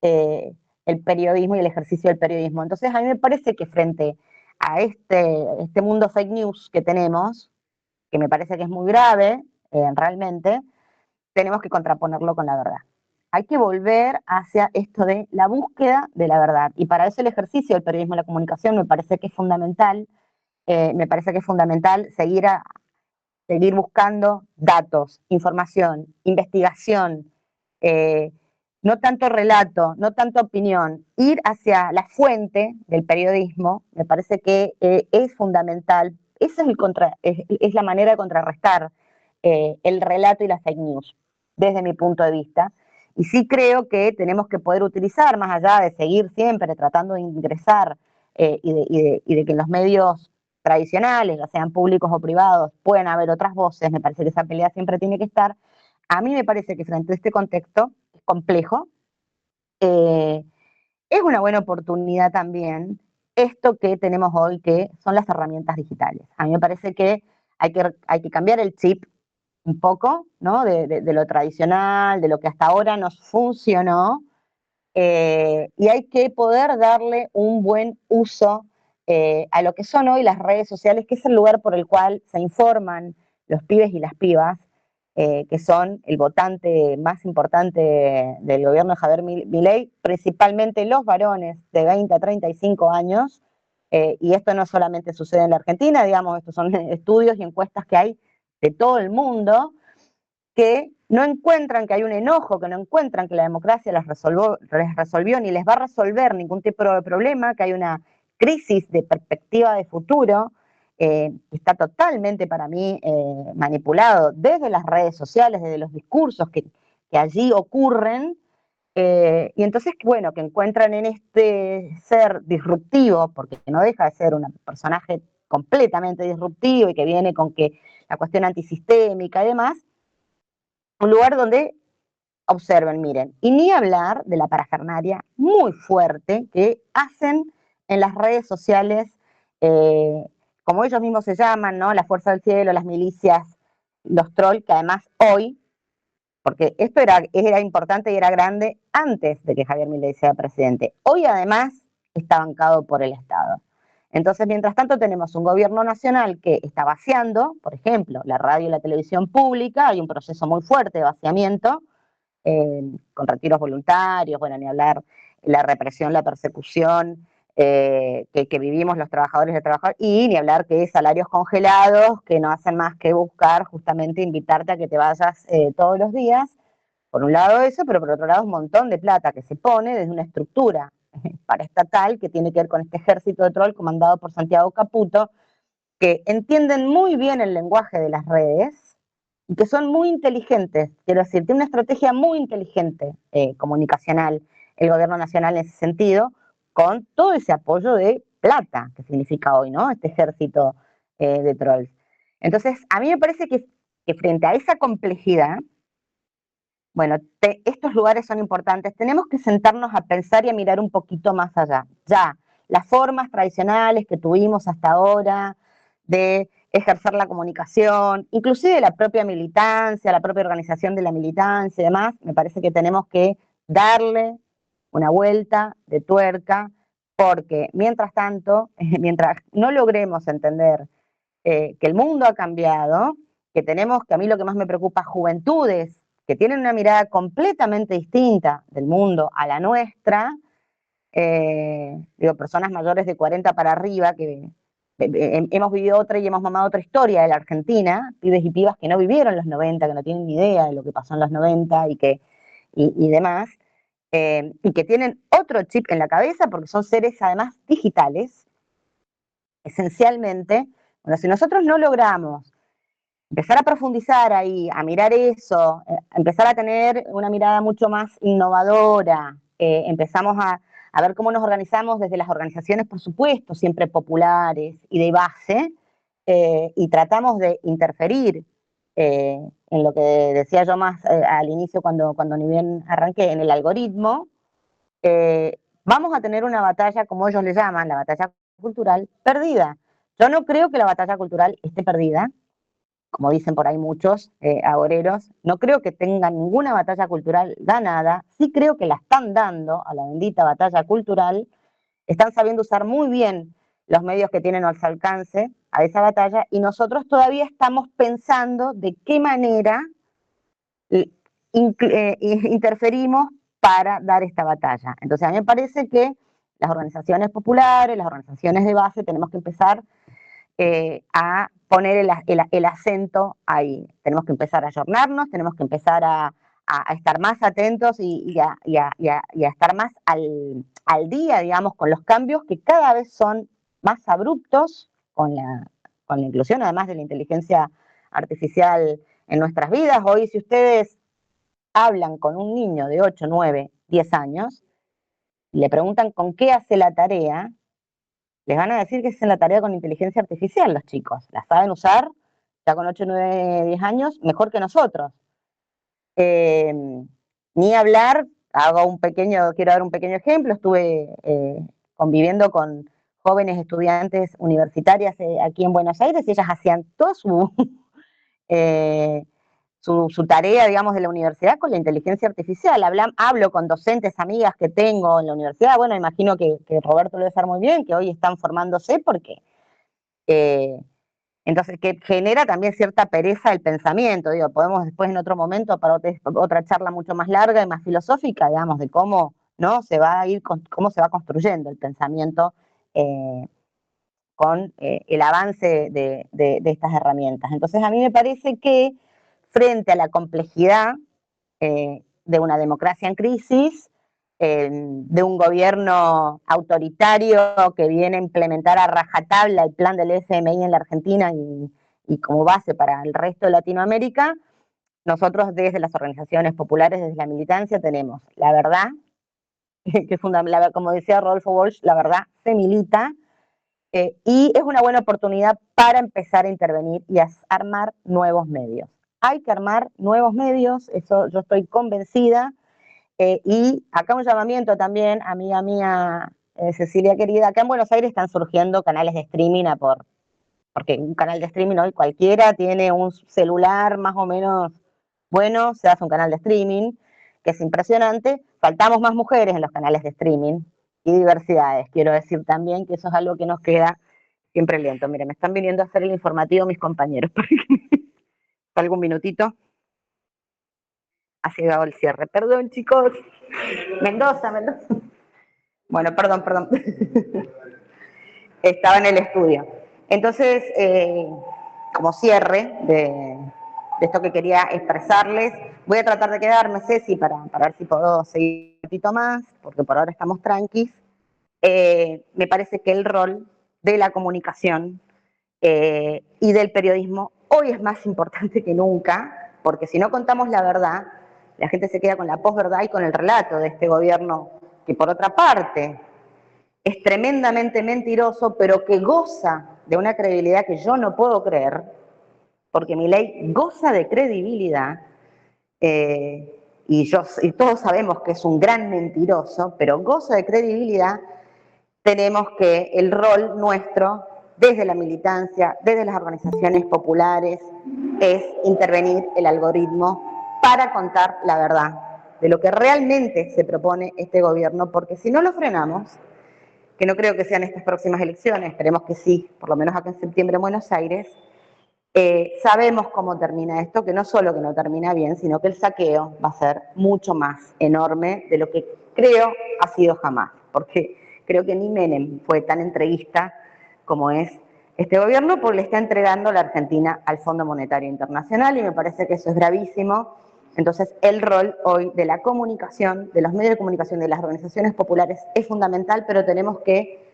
el periodismo y el ejercicio del periodismo. Entonces, a mí me parece que frente a este mundo fake news que tenemos, que me parece que es muy grave, realmente, tenemos que contraponerlo con la verdad. Hay que volver hacia esto de la búsqueda de la verdad. Y para eso el ejercicio del periodismo y la comunicación me parece que es fundamental. Seguir buscando datos, información, investigación, no tanto relato, no tanto opinión, ir hacia la fuente del periodismo, me parece que es fundamental. Esa es la manera de contrarrestar el relato y las fake news, desde mi punto de vista. Y sí creo que tenemos que poder utilizar, más allá de seguir siempre tratando de ingresar y de que en los medios tradicionales, ya sean públicos o privados, pueden haber otras voces, me parece que esa pelea siempre tiene que estar. A mí me parece que frente a este contexto complejo, es una buena oportunidad también esto que tenemos hoy, que son las herramientas digitales. A mí me parece que hay que cambiar el chip un poco, ¿no? De lo tradicional, de lo que hasta ahora nos funcionó, y hay que poder darle un buen uso a lo que son hoy las redes sociales, que es el lugar por el cual se informan los pibes y las pibas, que son el votante más importante del gobierno de Javier Milei, principalmente los varones de 20 a 35 años, y esto no solamente sucede en la Argentina, digamos, estos son estudios y encuestas que hay de todo el mundo, que no encuentran que hay un enojo, que no encuentran que la democracia les resolvió ni les va a resolver ningún tipo de problema, que hay una crisis de perspectiva de futuro, está totalmente para mí manipulado desde las redes sociales, desde los discursos que allí ocurren, y entonces, bueno, que encuentran en este ser disruptivo, porque no deja de ser un personaje completamente disruptivo y que viene con que la cuestión antisistémica y demás, un lugar donde observen, miren, y ni hablar de la parafernalia muy fuerte que hacen en las redes sociales, como ellos mismos se llaman, ¿no? La Fuerza del Cielo, las milicias, los trolls, que además hoy, porque esto era importante y era grande antes de que Javier Milei sea presidente, hoy además está bancado por el Estado. Entonces, mientras tanto, tenemos un gobierno nacional que está vaciando, por ejemplo, la radio y la televisión pública, hay un proceso muy fuerte de vaciamiento, con retiros voluntarios, bueno, ni hablar la represión, la persecución que vivimos los trabajadores y las trabajadoras, y ni hablar que salarios congelados que no hacen más que buscar justamente invitarte a que te vayas todos los días. Por un lado eso, pero por otro lado un montón de plata que se pone desde una estructura paraestatal que tiene que ver con este ejército de troll comandado por Santiago Caputo, que entienden muy bien el lenguaje de las redes y que son muy inteligentes, quiero decir, tiene una estrategia muy inteligente comunicacional el gobierno nacional en ese sentido, con todo ese apoyo de plata que significa hoy, ¿no? Este ejército de trolls. Entonces, a mí me parece que frente a esa complejidad, bueno, estos lugares son importantes, tenemos que sentarnos a pensar y a mirar un poquito más allá. Ya, las formas tradicionales que tuvimos hasta ahora de ejercer la comunicación, inclusive la propia militancia, la propia organización de la militancia y demás, me parece que tenemos que darle una vuelta de tuerca, porque mientras tanto, mientras no logremos entender que el mundo ha cambiado, que tenemos, que a mí lo que más me preocupa, juventudes que tienen una mirada completamente distinta del mundo a la nuestra, digo, personas mayores de 40 para arriba, que hemos vivido otra y hemos mamado otra historia de la Argentina, pibes y pibas que no vivieron los 90, que no tienen ni idea de lo que pasó en los 90 y demás, y que tienen otro chip en la cabeza porque son seres además digitales, esencialmente. Bueno, si nosotros no logramos empezar a profundizar ahí, a mirar eso, empezar a tener una mirada mucho más innovadora, empezamos a ver cómo nos organizamos desde las organizaciones, por supuesto, siempre populares y de base, y tratamos de interferir en lo que decía yo más al inicio cuando ni bien arranqué, en el algoritmo, vamos a tener una batalla, como ellos le llaman, la batalla cultural, perdida. Yo no creo que la batalla cultural esté perdida, como dicen por ahí muchos agoreros, no creo que tengan ninguna batalla cultural ganada, sí creo que la están dando a la bendita batalla cultural, están sabiendo usar muy bien los medios que tienen a su alcance a esa batalla, y nosotros todavía estamos pensando de qué manera interferimos para dar esta batalla. Entonces a mí me parece que las organizaciones populares, las organizaciones de base, tenemos que empezar a poner el acento ahí. Tenemos que empezar a ayornarnos, tenemos que empezar a estar más atentos y a estar más al día, digamos, con los cambios que cada vez son más abruptos con la inclusión, además de la inteligencia artificial en nuestras vidas. Hoy, si ustedes hablan con un niño de 8, 9, 10 años y le preguntan con qué hace la tarea, les van a decir que hacen la tarea con inteligencia artificial los chicos. La saben usar, ya con 8, 9, 10 años, mejor que nosotros. Ni hablar, quiero dar un pequeño ejemplo, estuve conviviendo con jóvenes estudiantes universitarias aquí en Buenos Aires y ellas hacían toda su tarea, digamos, de la universidad con la inteligencia artificial. Hablo con docentes, amigas que tengo en la universidad, bueno, imagino que Roberto lo debe saber muy bien, que hoy están formándose porque Entonces, que genera también cierta pereza del pensamiento. Digo, podemos después en otro momento, para otra charla mucho más larga y más filosófica, digamos, de cómo, ¿no?, se va a ir, cómo se va construyendo el pensamiento con el avance de estas herramientas. Entonces, a mí me parece que frente a la complejidad de una democracia en crisis, de un gobierno autoritario que viene a implementar a rajatabla el plan del FMI en la Argentina y como base para el resto de Latinoamérica, nosotros desde las organizaciones populares, desde la militancia, tenemos la verdad, que es fundamental, como decía Rodolfo Walsh, la verdad se milita, y es una buena oportunidad para empezar a intervenir y a armar nuevos medios. Hay que armar nuevos medios, eso yo estoy convencida, y acá un llamamiento también, amiga mía, Cecilia querida, acá en Buenos Aires están surgiendo canales de streaming porque un canal de streaming hoy cualquiera tiene un celular más o menos bueno, se hace un canal de streaming, que es impresionante. Faltamos más mujeres en los canales de streaming y diversidades. Quiero decir también que eso es algo que nos queda siempre lento. Miren, me están viniendo a hacer el informativo mis compañeros. ¿Algún minutito? Ha llegado el cierre. Perdón, chicos. Mendoza. Bueno, perdón. Estaba en el estudio. Entonces, como cierre de esto que quería expresarles, voy a tratar de quedarme, Ceci, para ver si puedo seguir un ratito más, porque por ahora estamos tranquis. Me parece que el rol de la comunicación y del periodismo hoy es más importante que nunca, porque si no contamos la verdad, la gente se queda con la posverdad y con el relato de este gobierno, que por otra parte es tremendamente mentiroso, pero que goza de una credibilidad que yo no puedo creer, porque Milei goza de credibilidad, y todos sabemos que es un gran mentiroso, pero goza de credibilidad. Tenemos que el rol nuestro, desde la militancia, desde las organizaciones populares, es intervenir el algoritmo para contar la verdad de lo que realmente se propone este gobierno, porque si no lo frenamos, que no creo que sean estas próximas elecciones, esperemos que sí, por lo menos acá en septiembre en Buenos Aires, sabemos cómo termina esto, que no solo que no termina bien, sino que el saqueo va a ser mucho más enorme de lo que creo ha sido jamás, porque creo que ni Menem fue tan entreguista como es este gobierno, porque le está entregando la Argentina al Fondo Monetario Internacional y me parece que eso es gravísimo. Entonces, el rol hoy de la comunicación, de los medios de comunicación, de las organizaciones populares es fundamental, pero tenemos que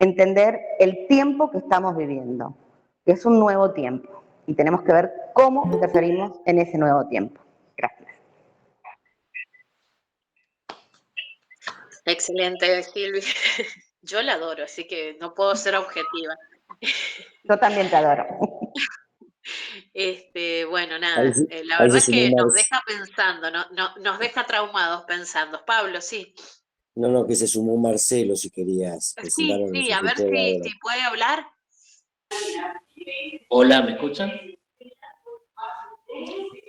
entender el tiempo que estamos viviendo, que es un nuevo tiempo, y tenemos que ver cómo interferimos en ese nuevo tiempo. Gracias. Excelente, Silvia. Yo la adoro, así que no puedo ser objetiva. Yo también te adoro. Bueno, nada, Ahí, la ahí verdad se es sumó que nos Marce. deja pensando, nos deja traumados pensando. Pablo, sí. No, que se sumó Marcelo, si querías presentar Sí, o no sí, sé a si ver puede ahora. si puede hablar. Hola, ¿me escuchan?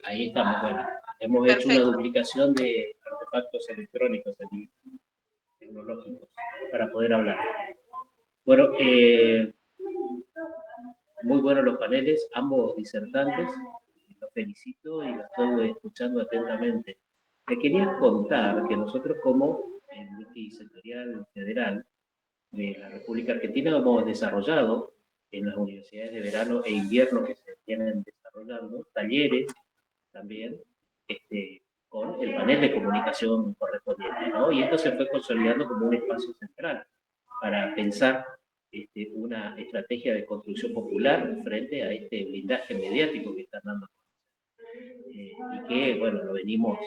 Ahí estamos, bueno. Hemos hecho una Perfecto. duplicación de artefactos electrónicos aquí, tecnológicos, para poder hablar. Bueno, muy buenos los paneles, ambos disertantes. Los felicito y los estoy escuchando atentamente. Le quería contar que nosotros como el multisectorial federal de la República Argentina hemos desarrollado en las universidades de verano e invierno que se vienen desarrollando talleres también con el panel de comunicación correspondiente, ¿no? Y esto se fue consolidando como un espacio central para pensar una estrategia de construcción popular frente a este blindaje mediático que están dando. Y que, bueno, lo venimos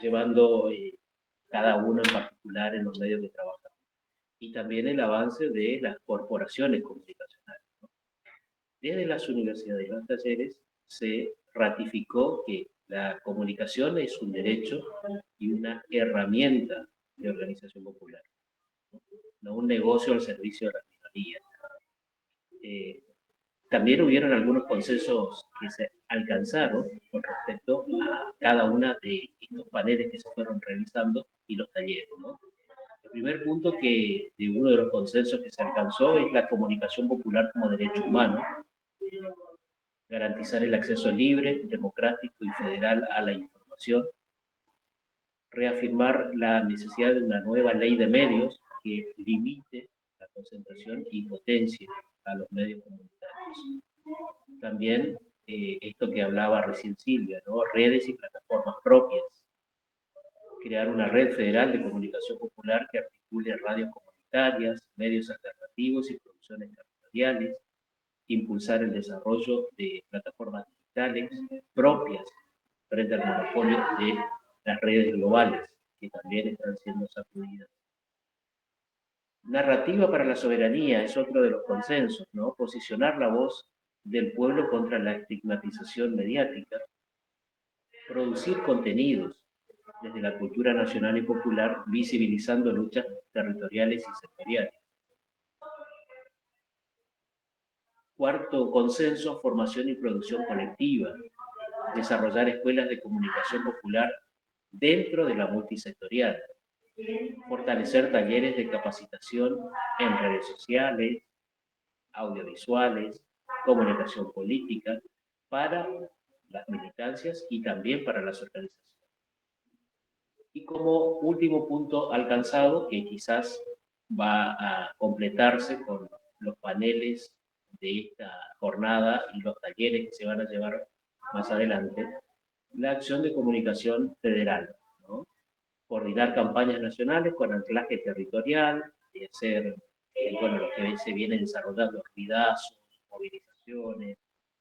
llevando cada uno en particular en los medios de trabajo. Y también el avance de las corporaciones comunicacionales, ¿no? Desde las universidades y los talleres se ratificó que la comunicación es un derecho y una herramienta de organización popular, no un negocio al servicio de las minorías. También hubieron algunos consensos que se alcanzaron con respecto a cada una de estos paneles que se fueron realizando y los talleres, ¿no? primer punto de uno de los consensos que se alcanzó es la comunicación popular como derecho humano, garantizar el acceso libre, democrático y federal a la información, reafirmar la necesidad de una nueva ley de medios que limite la concentración y potencie a los medios comunitarios. También esto que hablaba recién Silvia, ¿no? Redes y plataformas propias. Crear una red federal de comunicación popular que articule radios comunitarias, medios alternativos y producciones territoriales. Impulsar el desarrollo de plataformas digitales propias frente al monopolio de las redes globales, que también están siendo sacudidas. Narrativa para la soberanía es otro de los consensos, ¿no? Posicionar la voz del pueblo contra la estigmatización mediática, producir contenidos desde la cultura nacional y popular, visibilizando luchas territoriales y sectoriales. Cuarto consenso, formación y producción colectiva. Desarrollar escuelas de comunicación popular dentro de la multisectorial. Fortalecer talleres de capacitación en redes sociales, audiovisuales, comunicación política, para las militancias y también para las organizaciones. Y como último punto alcanzado, que quizás va a completarse con los paneles de esta jornada y los talleres que se van a llevar más adelante, la acción de comunicación federal, ¿no? Coordinar campañas nacionales con anclaje territorial, y hacer, bueno, lo que se viene desarrollando, cuidazos, movilizaciones,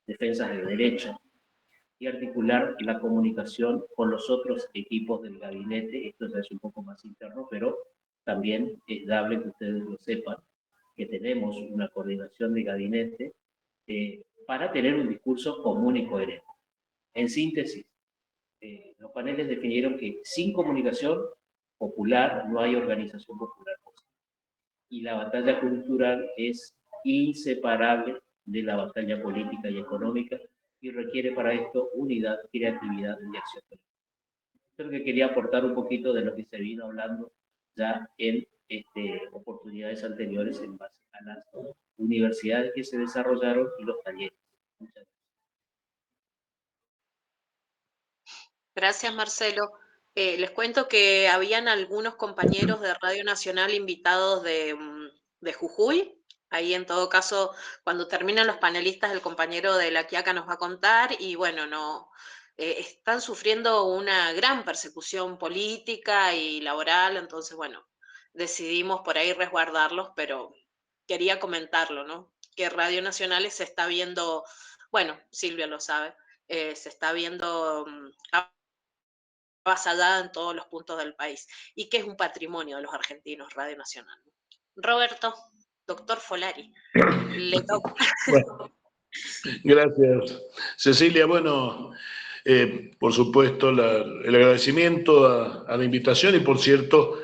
defensas de derechos, y articular la comunicación con los otros equipos del gabinete. Esto ya es un poco más interno, pero también es dable que ustedes lo sepan, que tenemos una coordinación de gabinete para tener un discurso común y coherente. En síntesis, los paneles definieron que sin comunicación popular no hay organización popular posible. Y la batalla cultural es inseparable de la batalla política y económica, y requiere para esto unidad, creatividad y acción colectiva. Creo que quería aportar un poquito de lo que se vino hablando ya en oportunidades anteriores en base a las universidades que se desarrollaron y los talleres. Muchas gracias. Gracias, Marcelo. Les cuento que habían algunos compañeros de Radio Nacional invitados de Jujuy. Ahí, en todo caso, cuando terminan los panelistas, el compañero de La Quiaca nos va a contar. Y bueno, están sufriendo una gran persecución política y laboral. Entonces, bueno, decidimos por ahí resguardarlos, pero quería comentarlo, ¿no? Que Radio Nacional se está viendo, bueno, Silvia lo sabe, se está viendo avasallada en todos los puntos del país, y que es un patrimonio de los argentinos, Radio Nacional. Roberto, doctor Folari, le toca. Bueno, gracias, Cecilia. Bueno, por supuesto, el agradecimiento a la invitación y, por cierto,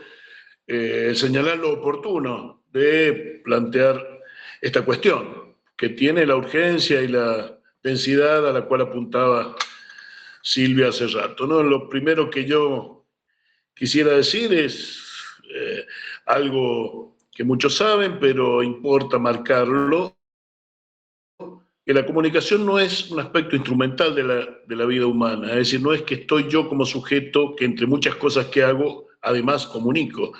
señalar lo oportuno de plantear esta cuestión, que tiene la urgencia y la densidad a la cual apuntaba Silvia hace rato, ¿no? Lo primero que yo quisiera decir es algo que muchos saben, pero importa marcarlo, que la comunicación no es un aspecto instrumental de la vida humana, es decir, no es que estoy yo como sujeto que entre muchas cosas que hago, además comunico,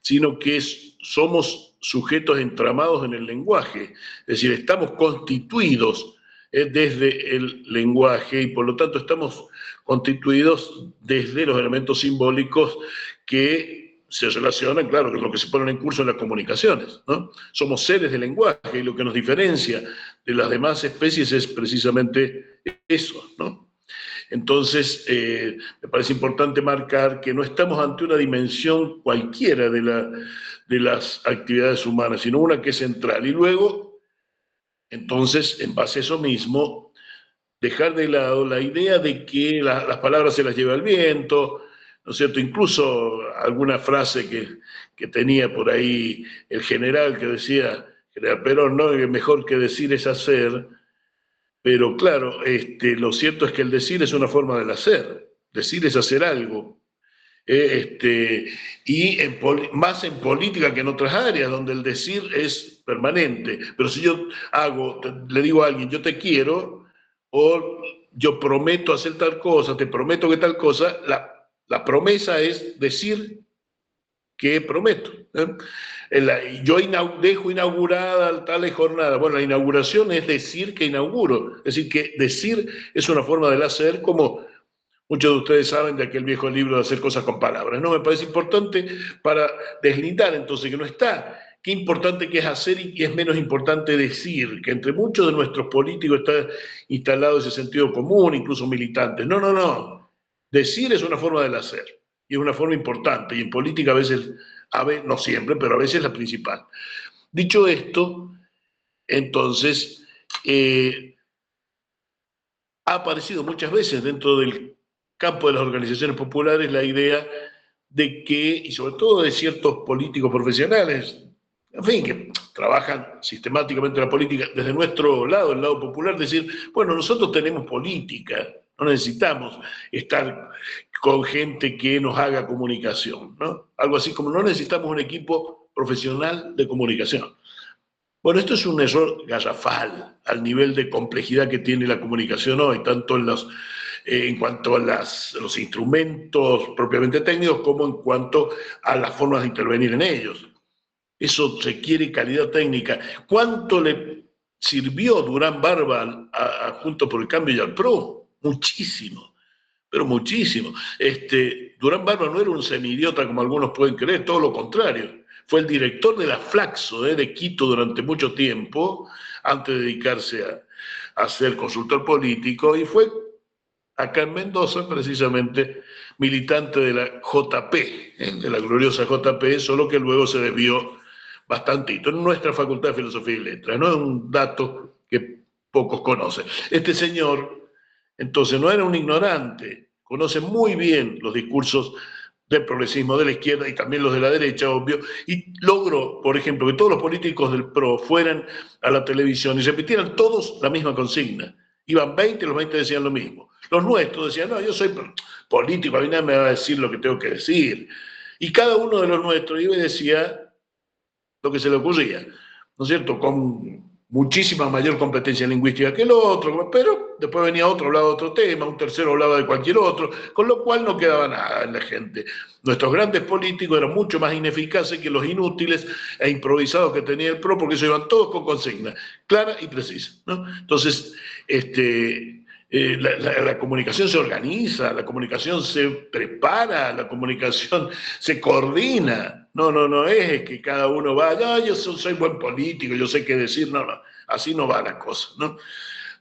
sino que somos sujetos entramados en el lenguaje, es decir, estamos constituidos desde el lenguaje y por lo tanto estamos constituidos desde los elementos simbólicos que se relacionan, claro, con lo que se ponen en curso en las comunicaciones, ¿no? Somos seres de lenguaje y lo que nos diferencia de las demás especies es precisamente eso, ¿no? Entonces, me parece importante marcar que no estamos ante una dimensión cualquiera de las actividades humanas, sino una que es central. Y luego, entonces, en base a eso mismo, dejar de lado la idea de que las palabras se las lleva el viento, ¿no es cierto? Incluso alguna frase que tenía por ahí el general que decía, General Perón, ¿no? Que mejor que decir es hacer, pero claro, lo cierto es que el decir es una forma del hacer, decir es hacer algo. Y más en política que en otras áreas, donde el decir es permanente. Pero si yo le digo a alguien, yo te quiero, o yo prometo hacer tal cosa, te prometo que tal cosa, la promesa es decir que prometo. Yo dejo inaugurada tal jornada. Bueno, la inauguración es decir que inauguro. Es decir, que decir es una forma del hacer, como muchos de ustedes saben de aquel viejo libro de hacer cosas con palabras. No, me parece importante para deslindar entonces que no está. Qué importante que es hacer y que es menos importante decir, que entre muchos de nuestros políticos está instalado ese sentido común, incluso militantes. No, no, no. Decir es una forma del hacer y es una forma importante, y en política a veces, no siempre, pero a veces la principal. Dicho esto, entonces, ha aparecido muchas veces dentro del campo de las organizaciones populares la idea de que, y sobre todo de ciertos políticos profesionales, en fin, que trabajan sistemáticamente la política desde nuestro lado, el lado popular, decir, bueno, nosotros tenemos política, no necesitamos estar con gente que nos haga comunicación, ¿no? Algo así como no necesitamos un equipo profesional de comunicación. Bueno, esto es un error garrafal al nivel de complejidad que tiene la comunicación hoy, tanto en cuanto a los instrumentos propiamente técnicos como en cuanto a las formas de intervenir en ellos. Eso requiere calidad técnica. ¿Cuánto le sirvió Durán Barba a Juntos por el Cambio y al PRO? Muchísimo, pero muchísimo. Durán Barba no era un semidiota como algunos pueden creer, todo lo contrario. Fue el director de la Flaxo de Quito durante mucho tiempo, antes de dedicarse a ser consultor político, y fue acá en Mendoza, precisamente, militante de la JP, de la gloriosa JP, solo que luego se desvió bastantito en nuestra Facultad de Filosofía y Letras, ¿no? Es un dato que pocos conocen. Este señor, entonces, no era un ignorante, conoce muy bien los discursos del progresismo de la izquierda y también los de la derecha, obvio, y logró, por ejemplo, que todos los políticos del PRO fueran a la televisión y repitieran todos la misma consigna. Iban 20, los 20 decían lo mismo. Los nuestros decían, no, yo soy político, a mí nadie me va a decir lo que tengo que decir. Y cada uno de los nuestros iba y decía lo que se le ocurría, ¿no es cierto?, con muchísima mayor competencia lingüística que el otro, pero después venía otro, hablaba de otro tema, un tercero hablaba de cualquier otro, con lo cual no quedaba nada en la gente. Nuestros grandes políticos eran mucho más ineficaces que los inútiles e improvisados que tenía el PRO, porque se iban todos con consigna, clara y precisa, ¿no? Entonces, la comunicación se organiza, la comunicación se prepara, la comunicación se coordina. No es que cada uno vaya, yo soy buen político, yo sé qué decir. No, así no va la cosa, ¿no?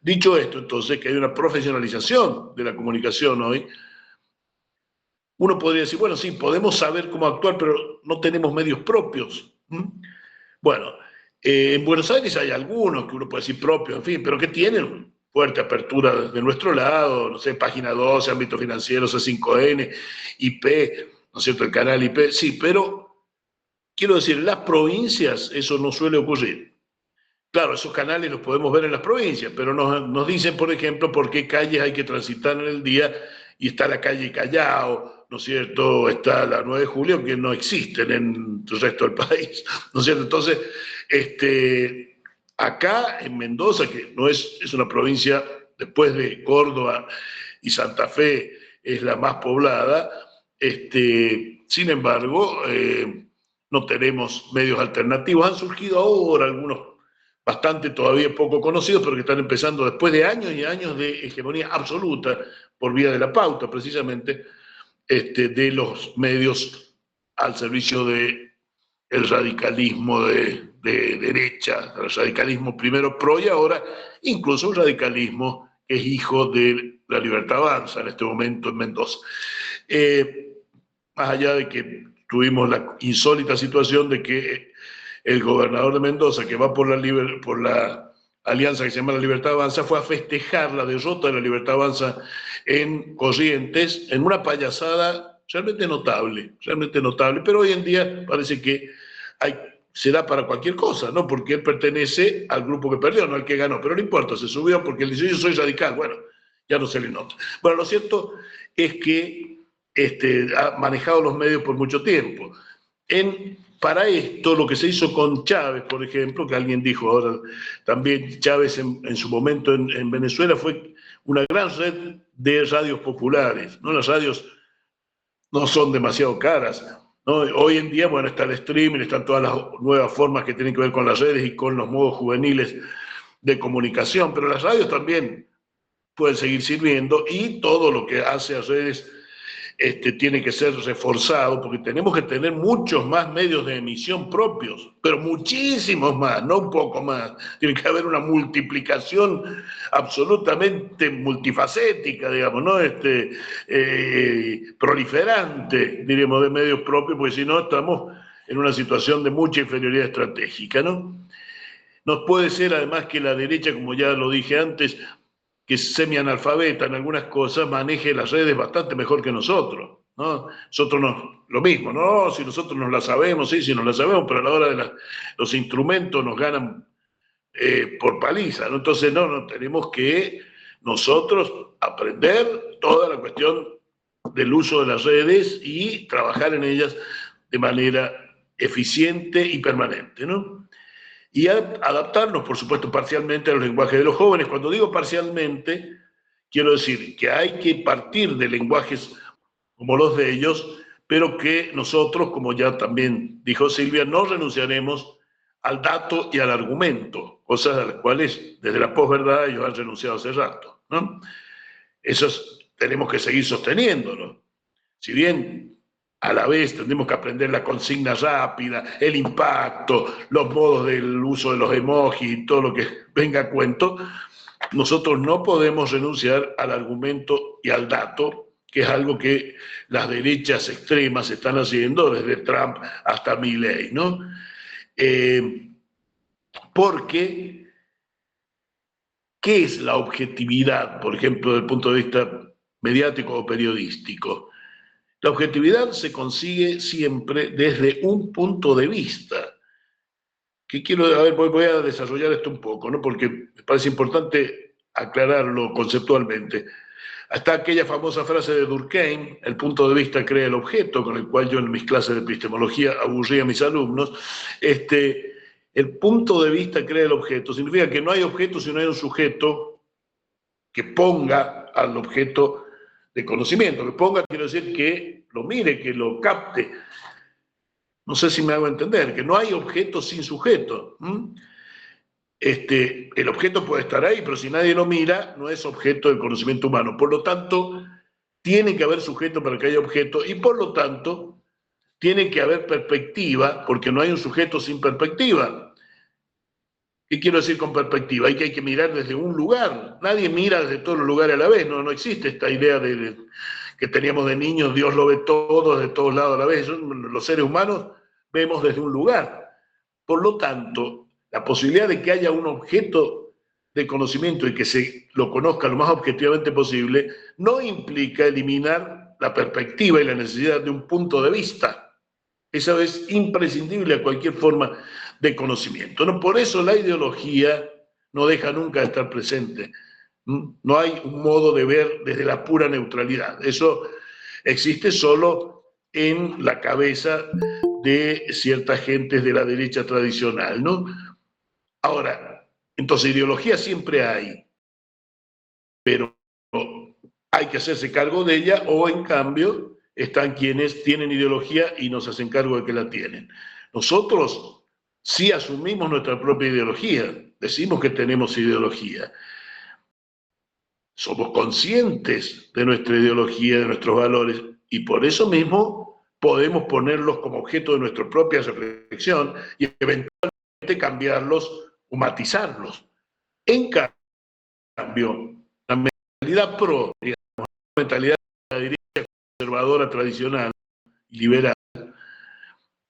Dicho esto, entonces, que hay una profesionalización de la comunicación hoy, uno podría decir, bueno, sí, podemos saber cómo actuar, pero no tenemos medios propios. Bueno, en Buenos Aires hay algunos que uno puede decir propios, en fin, pero que tienen fuerte apertura de nuestro lado, no sé, Página 12, Ámbito Financiero, C5N, IP, ¿no es cierto?, el canal IP, sí, pero quiero decir, en las provincias eso no suele ocurrir. Claro, esos canales los podemos ver en las provincias, pero nos dicen, por ejemplo, por qué calles hay que transitar en el día, y está la calle Callao, ¿no es cierto?, está la 9 de Julio, que no existen en el resto del país, ¿no es cierto? Entonces, acá en Mendoza, que no es una provincia, después de Córdoba y Santa Fe, es la más poblada, sin embargo, no tenemos medios alternativos. Han surgido ahora algunos bastante todavía poco conocidos, pero que están empezando después de años y años de hegemonía absoluta por vía de la pauta, precisamente, de los medios al servicio del radicalismo de derecha, el radicalismo primero PRO y ahora incluso un radicalismo que es hijo de La Libertad Avanza en este momento en Mendoza. Más allá de que tuvimos la insólita situación de que el gobernador de Mendoza, que va por la alianza que se llama La Libertad Avanza, fue a festejar la derrota de La Libertad Avanza en Corrientes, en una payasada realmente notable, pero hoy en día parece que se da para cualquier cosa, ¿no? Porque él pertenece al grupo que perdió, no al que ganó, pero no importa, se subió porque él dice, yo soy radical, bueno, ya no se le nota. Bueno, lo cierto es que ha manejado los medios por mucho tiempo. Para esto, lo que se hizo con Chávez, por ejemplo, que alguien dijo ahora también, Chávez en su momento en Venezuela fue una gran red de radios populares, ¿no? Las radios no son demasiado caras, ¿no? Hoy en día, bueno, está el streaming, están todas las nuevas formas que tienen que ver con las redes y con los modos juveniles de comunicación, pero las radios también pueden seguir sirviendo, y todo lo que hace a redes tiene que ser reforzado, porque tenemos que tener muchos más medios de emisión propios, pero muchísimos más, no un poco más. Tiene que haber una multiplicación absolutamente multifacética, digamos, ¿no? Proliferante, diríamos, de medios propios, porque si no estamos en una situación de mucha inferioridad estratégica, ¿no? No puede ser además que la derecha, como ya lo dije antes, que es semianalfabeta en algunas cosas, maneje las redes bastante mejor que nosotros, ¿no? Nosotros no, lo mismo, ¿no? Si nosotros nos la sabemos, sí, si nos la sabemos, pero a la hora de los instrumentos nos ganan por paliza, ¿no? Entonces, no, tenemos que nosotros aprender toda la cuestión del uso de las redes y trabajar en ellas de manera eficiente y permanente, ¿no? Y adaptarnos, por supuesto, parcialmente a los lenguajes de los jóvenes. Cuando digo parcialmente, quiero decir que hay que partir de lenguajes como los de ellos, pero que nosotros, como ya también dijo Silvia, no renunciaremos al dato y al argumento, cosas a las cuales desde la posverdad ellos han renunciado hace rato, ¿no? Eso tenemos que seguir sosteniéndolo. Si bien a la vez tendremos que aprender la consigna rápida, el impacto, los modos del uso de los emojis y todo lo que venga a cuento, nosotros no podemos renunciar al argumento y al dato, que es algo que las derechas extremas están haciendo desde Trump hasta Milei, ¿no? Porque, ¿qué es la objetividad, por ejemplo, desde el punto de vista mediático o periodístico? La objetividad se consigue siempre desde un punto de vista. Que quiero, a ver, voy a desarrollar esto un poco, ¿no? Porque me parece importante aclararlo conceptualmente. Hasta aquella famosa frase de Durkheim, el punto de vista crea el objeto, con el cual yo en mis clases de epistemología aburría a mis alumnos. El punto de vista crea el objeto. Significa que no hay objeto si no hay un sujeto que ponga al objeto de conocimiento. Que ponga, quiero decir que lo mire, que lo capte. No sé si me hago entender, que no hay objeto sin sujeto. El objeto puede estar ahí, pero si nadie lo mira, no es objeto del conocimiento humano. Por lo tanto, tiene que haber sujeto para que haya objeto, y por lo tanto, tiene que haber perspectiva, porque no hay un sujeto sin perspectiva. ¿Qué quiero decir con perspectiva? Hay que mirar desde un lugar. Nadie mira desde todos los lugares a la vez. No existe esta idea que teníamos de niños, Dios lo ve todo, de todos lados a la vez. Los seres humanos vemos desde un lugar. Por lo tanto, la posibilidad de que haya un objeto de conocimiento y que se lo conozca lo más objetivamente posible, no implica eliminar la perspectiva y la necesidad de un punto de vista. Eso es imprescindible a cualquier forma de conocimiento, ¿no? Por eso la ideología no deja nunca de estar presente. No hay un modo de ver desde la pura neutralidad. Eso existe solo en la cabeza de ciertas gentes de la derecha tradicional, ¿no? Ahora, entonces ideología siempre hay, pero hay que hacerse cargo de ella, o en cambio están quienes tienen ideología y nos hacen cargo de que la tienen. Nosotros sí asumimos nuestra propia ideología, decimos que tenemos ideología. Somos conscientes de nuestra ideología, de nuestros valores, y por eso mismo podemos ponerlos como objeto de nuestra propia reflexión y eventualmente cambiarlos o matizarlos. En cambio, la mentalidad la mentalidad de la derecha conservadora tradicional y liberal,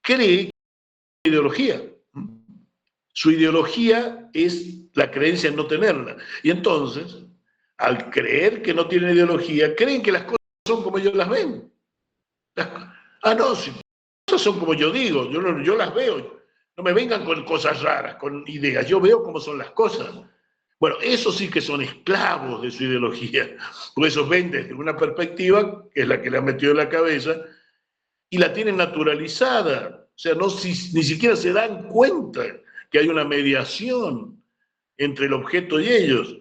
cree que hay ideología. Su ideología es la creencia en no tenerla. Y entonces, al creer que no tienen ideología, creen que las cosas son como ellos las ven. No, si las cosas son como yo digo, yo las veo. No me vengan con cosas raras, con ideas. Yo veo cómo son las cosas. Bueno, esos sí que son esclavos de su ideología, porque esos ven desde una perspectiva, que es la que le han metido en la cabeza, y la tienen naturalizada. O sea, ni siquiera se dan cuenta que hay una mediación entre el objeto y ellos,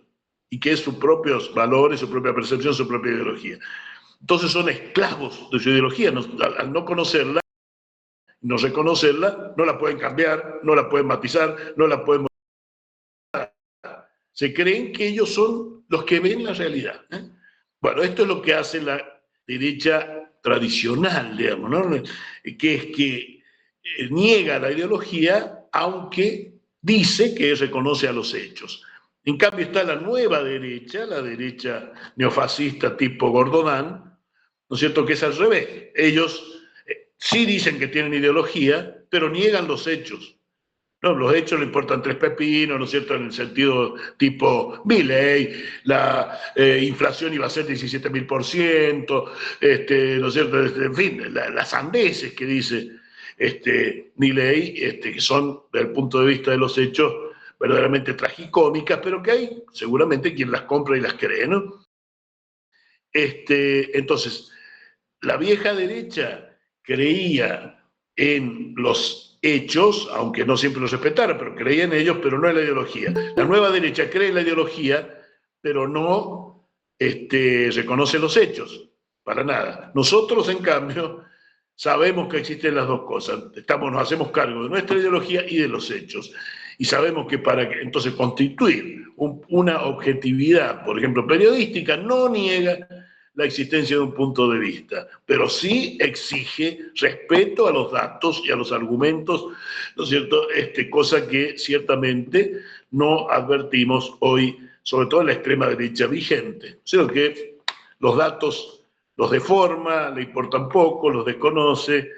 y que es sus propios valores, su propia percepción, su propia ideología. Entonces son esclavos de su ideología. Al no conocerla, no reconocerla, no la pueden cambiar, no la pueden matizar, no la pueden... Se creen que ellos son los que ven la realidad. Bueno, esto es lo que hace la derecha tradicional, digamos, ¿no? Que es que niega la ideología, aunque dice que reconoce a los hechos. En cambio está la nueva derecha, la derecha neofascista tipo Gordonán, ¿no es cierto?, que es al revés. Ellos sí dicen que tienen ideología, pero niegan los hechos. No, los hechos le importan tres pepinos, ¿no es cierto?, en el sentido tipo Milei, la inflación iba a ser 17.000%, ¿no es cierto?, en fin, las sandeces que dice Milei, que son, desde el punto de vista de los hechos, verdaderamente tragicómicas, pero que hay seguramente quien las compra y las cree, ¿no? Entonces, la vieja derecha creía en los hechos, aunque no siempre los respetara, pero creía en ellos, pero no en la ideología. La nueva derecha cree en la ideología, pero no reconoce los hechos, para nada. Nosotros, en cambio, sabemos que existen las dos cosas. Nos hacemos cargo de nuestra ideología y de los hechos. Y sabemos que para entonces constituir una objetividad, por ejemplo, periodística, no niega la existencia de un punto de vista, pero sí exige respeto a los datos y a los argumentos, ¿no es cierto?, cosa que ciertamente no advertimos hoy, sobre todo en la extrema derecha vigente. O sea que los datos los deforma, le importan poco, los desconoce,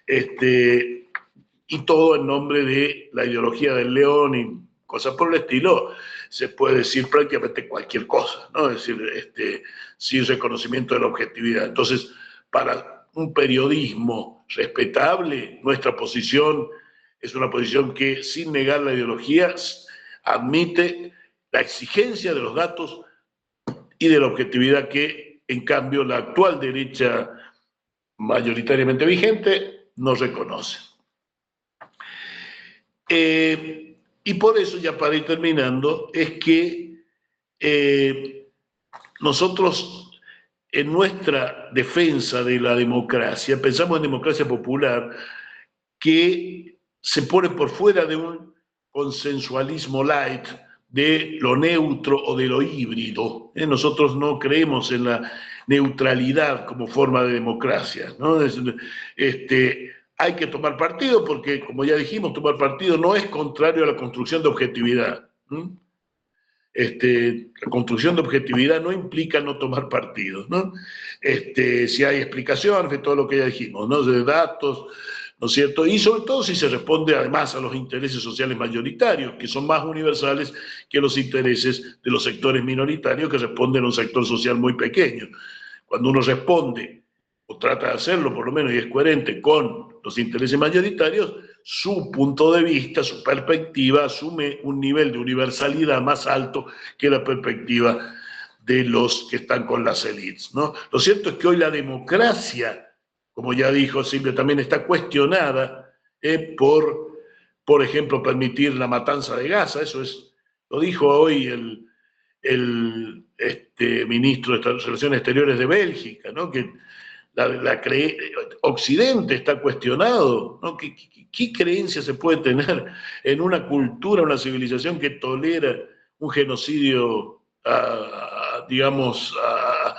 y todo en nombre de la ideología del león y cosas por el estilo. Se puede decir prácticamente cualquier cosa, ¿no? Es decir, sin reconocimiento de la objetividad. Entonces, para un periodismo respetable, nuestra posición es una posición que, sin negar la ideología, admite la exigencia de los datos y de la objetividad que, en cambio, la actual derecha mayoritariamente vigente no reconoce. Y por eso, ya para ir terminando, es que nosotros en nuestra defensa de la democracia pensamos en democracia popular que se pone por fuera de un consensualismo light, de lo neutro o de lo híbrido. Nosotros no creemos en la neutralidad como forma de democracia, ¿no? Hay que tomar partido porque, como ya dijimos, tomar partido no es contrario a la construcción de objetividad. La construcción de objetividad no implica no tomar partido, ¿no? Si hay explicaciones de todo lo que ya dijimos, ¿no?, de datos, ¿no es cierto? Y sobre todo si se responde además a los intereses sociales mayoritarios, que son más universales que los intereses de los sectores minoritarios que responden a un sector social muy pequeño. Cuando uno responde, o trata de hacerlo por lo menos, y es coherente con los intereses mayoritarios, su punto de vista, su perspectiva, asume un nivel de universalidad más alto que la perspectiva de los que están con las élites, ¿no? Lo cierto es que hoy la democracia, como ya dijo Silvia, también está cuestionada por ejemplo, permitir la matanza de Gaza. Eso lo dijo hoy el ministro de Relaciones Exteriores de Bélgica, ¿no?, que Occidente está cuestionado, ¿no? ¿Qué creencia se puede tener en una cultura, una civilización que tolera un genocidio, digamos,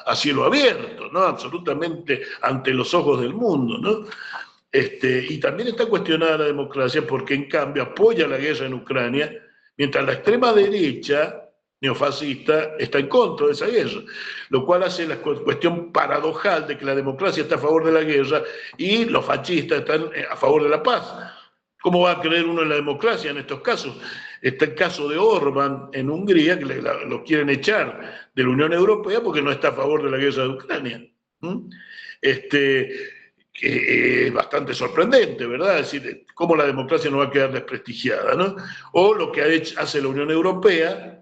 a cielo abierto, ¿no?, absolutamente ante los ojos del mundo, ¿no? Y también está cuestionada la democracia porque, en cambio, apoya la guerra en Ucrania, mientras la extrema derecha neofascista está en contra de esa guerra, lo cual hace la cuestión paradojal de que la democracia está a favor de la guerra y los fascistas están a favor de la paz. ¿Cómo va a creer uno en la democracia en estos casos? Está el caso de Orbán en Hungría, que lo quieren echar de la Unión Europea porque no está a favor de la guerra de Ucrania. Que es bastante sorprendente, ¿verdad? Es decir, cómo la democracia no va a quedar desprestigiada, ¿no? O lo que hace la Unión Europea,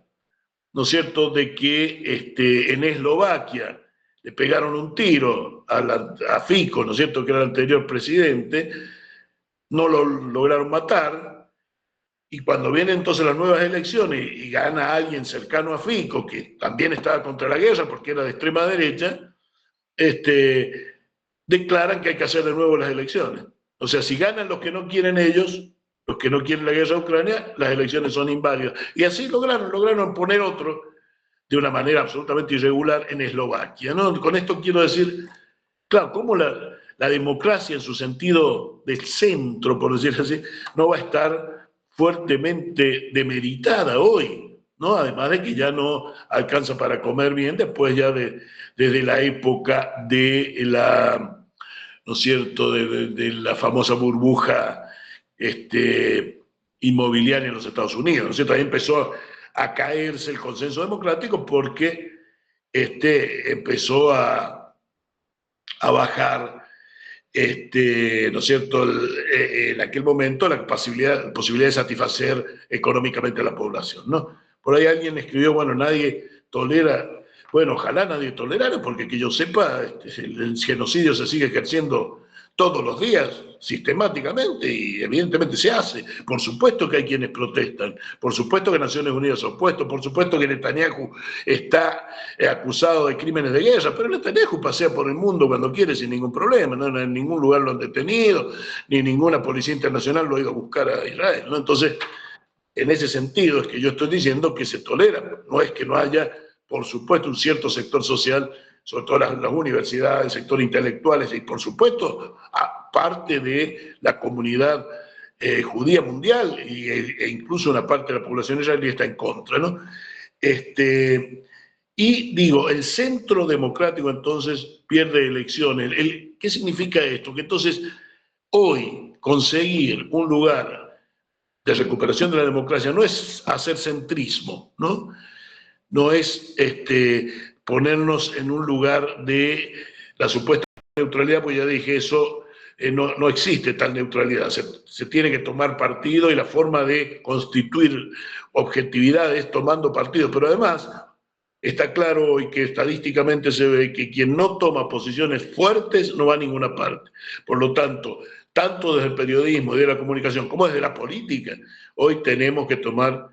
¿no es cierto?, de que en Eslovaquia le pegaron un tiro a Fico, ¿no es cierto?, que era el anterior presidente, no lo lograron matar, y cuando vienen entonces las nuevas elecciones y gana alguien cercano a Fico, que también estaba contra la guerra porque era de extrema derecha, declaran que hay que hacer de nuevo las elecciones. O sea, si ganan los que no quieren ellos, los que no quieren la guerra de Ucrania, las elecciones son inválidas. Y así lograron poner otro de una manera absolutamente irregular en Eslovaquia, ¿no? Con esto quiero decir, claro, cómo la democracia en su sentido del centro, por decirlo así, no va a estar fuertemente demeritada hoy, ¿no? Además de que ya no alcanza para comer bien después ya desde la época de la, ¿no es cierto?, de la famosa burbuja inmobiliaria en los Estados Unidos, ¿no es cierto? Ahí empezó a caerse el consenso democrático porque empezó a bajar, ¿no es cierto?, en aquel momento la posibilidad de satisfacer económicamente a la población, ¿no? Por ahí alguien escribió, bueno, nadie tolera, bueno, ojalá nadie tolerara, porque que yo sepa, el genocidio se sigue ejerciendo todos los días, sistemáticamente, y evidentemente se hace. Por supuesto que hay quienes protestan, por supuesto que Naciones Unidas se ha opuesto, por supuesto que Netanyahu está acusado de crímenes de guerra, pero Netanyahu pasea por el mundo cuando quiere sin ningún problema, ¿no? En ningún lugar lo han detenido, ni ninguna policía internacional lo ha ido a buscar a Israel, ¿no? Entonces, en ese sentido es que yo estoy diciendo que se tolera, no es que no haya, por supuesto, un cierto sector social, sobre todo las universidades, el sector intelectuales y, por supuesto, parte de la comunidad judía mundial e incluso una parte de la población israelí está en contra, ¿no? Y digo, el centro democrático entonces pierde elecciones. ¿Qué significa esto? Que entonces hoy conseguir un lugar de recuperación de la democracia no es hacer centrismo, ¿no? No es ponernos en un lugar de la supuesta neutralidad, pues ya dije, eso no existe tal neutralidad, se tiene que tomar partido y la forma de constituir objetividad es tomando partido, pero además está claro hoy que estadísticamente se ve que quien no toma posiciones fuertes no va a ninguna parte. Por lo tanto, tanto desde el periodismo y de la comunicación como desde la política, hoy tenemos que tomar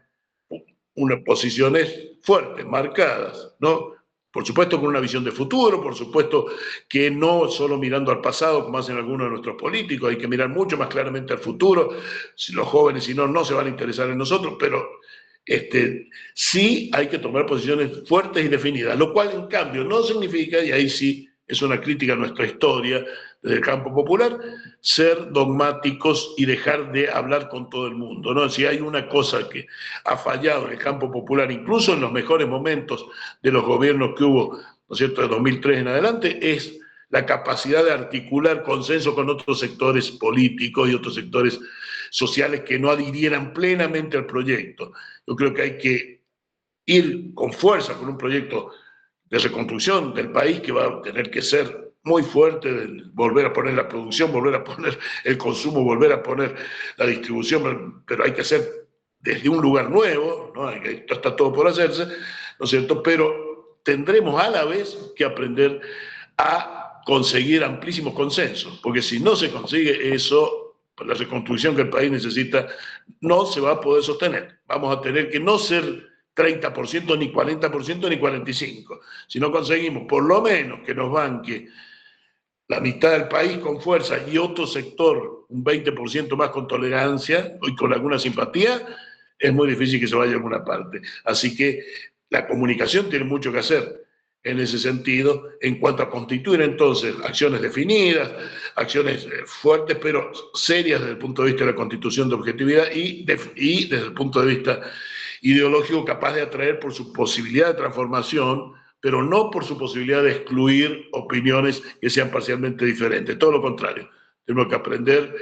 unas posiciones fuertes, marcadas, ¿no? Por supuesto con una visión de futuro, por supuesto que no solo mirando al pasado como hacen algunos de nuestros políticos, hay que mirar mucho más claramente al futuro. Si los jóvenes, si no se van a interesar en nosotros, pero sí hay que tomar posiciones fuertes y definidas, lo cual en cambio no significa, y ahí sí es una crítica a nuestra historia desde el campo popular, ser dogmáticos y dejar de hablar con todo el mundo, ¿no? Si hay una cosa que ha fallado en el campo popular, incluso en los mejores momentos de los gobiernos que hubo, ¿no es cierto?, de 2003 en adelante, es la capacidad de articular consenso con otros sectores políticos y otros sectores sociales que no adhirieran plenamente al proyecto. Yo creo que hay que ir con fuerza con un proyecto de reconstrucción del país que va a tener que ser muy fuerte, volver a poner la producción, volver a poner el consumo, volver a poner la distribución, pero hay que hacer desde un lugar nuevo, ¿no? Está todo por hacerse, ¿no es cierto? Pero tendremos a la vez que aprender a conseguir amplísimos consensos, porque si no se consigue eso, la reconstrucción que el país necesita no se va a poder sostener. Vamos a tener que no ser 30%, ni 40%, ni 45%. Si no conseguimos por lo menos que nos banque la mitad del país con fuerza y otro sector un 20% más con tolerancia y con alguna simpatía, es muy difícil que se vaya a alguna parte. Así que la comunicación tiene mucho que hacer en ese sentido, en cuanto a constituir entonces acciones definidas, acciones fuertes, pero serias desde el punto de vista de la constitución de objetividad y desde el punto de vista ideológico capaz de atraer por su posibilidad de transformación, pero no por su posibilidad de excluir opiniones que sean parcialmente diferentes. Todo lo contrario, tenemos que aprender,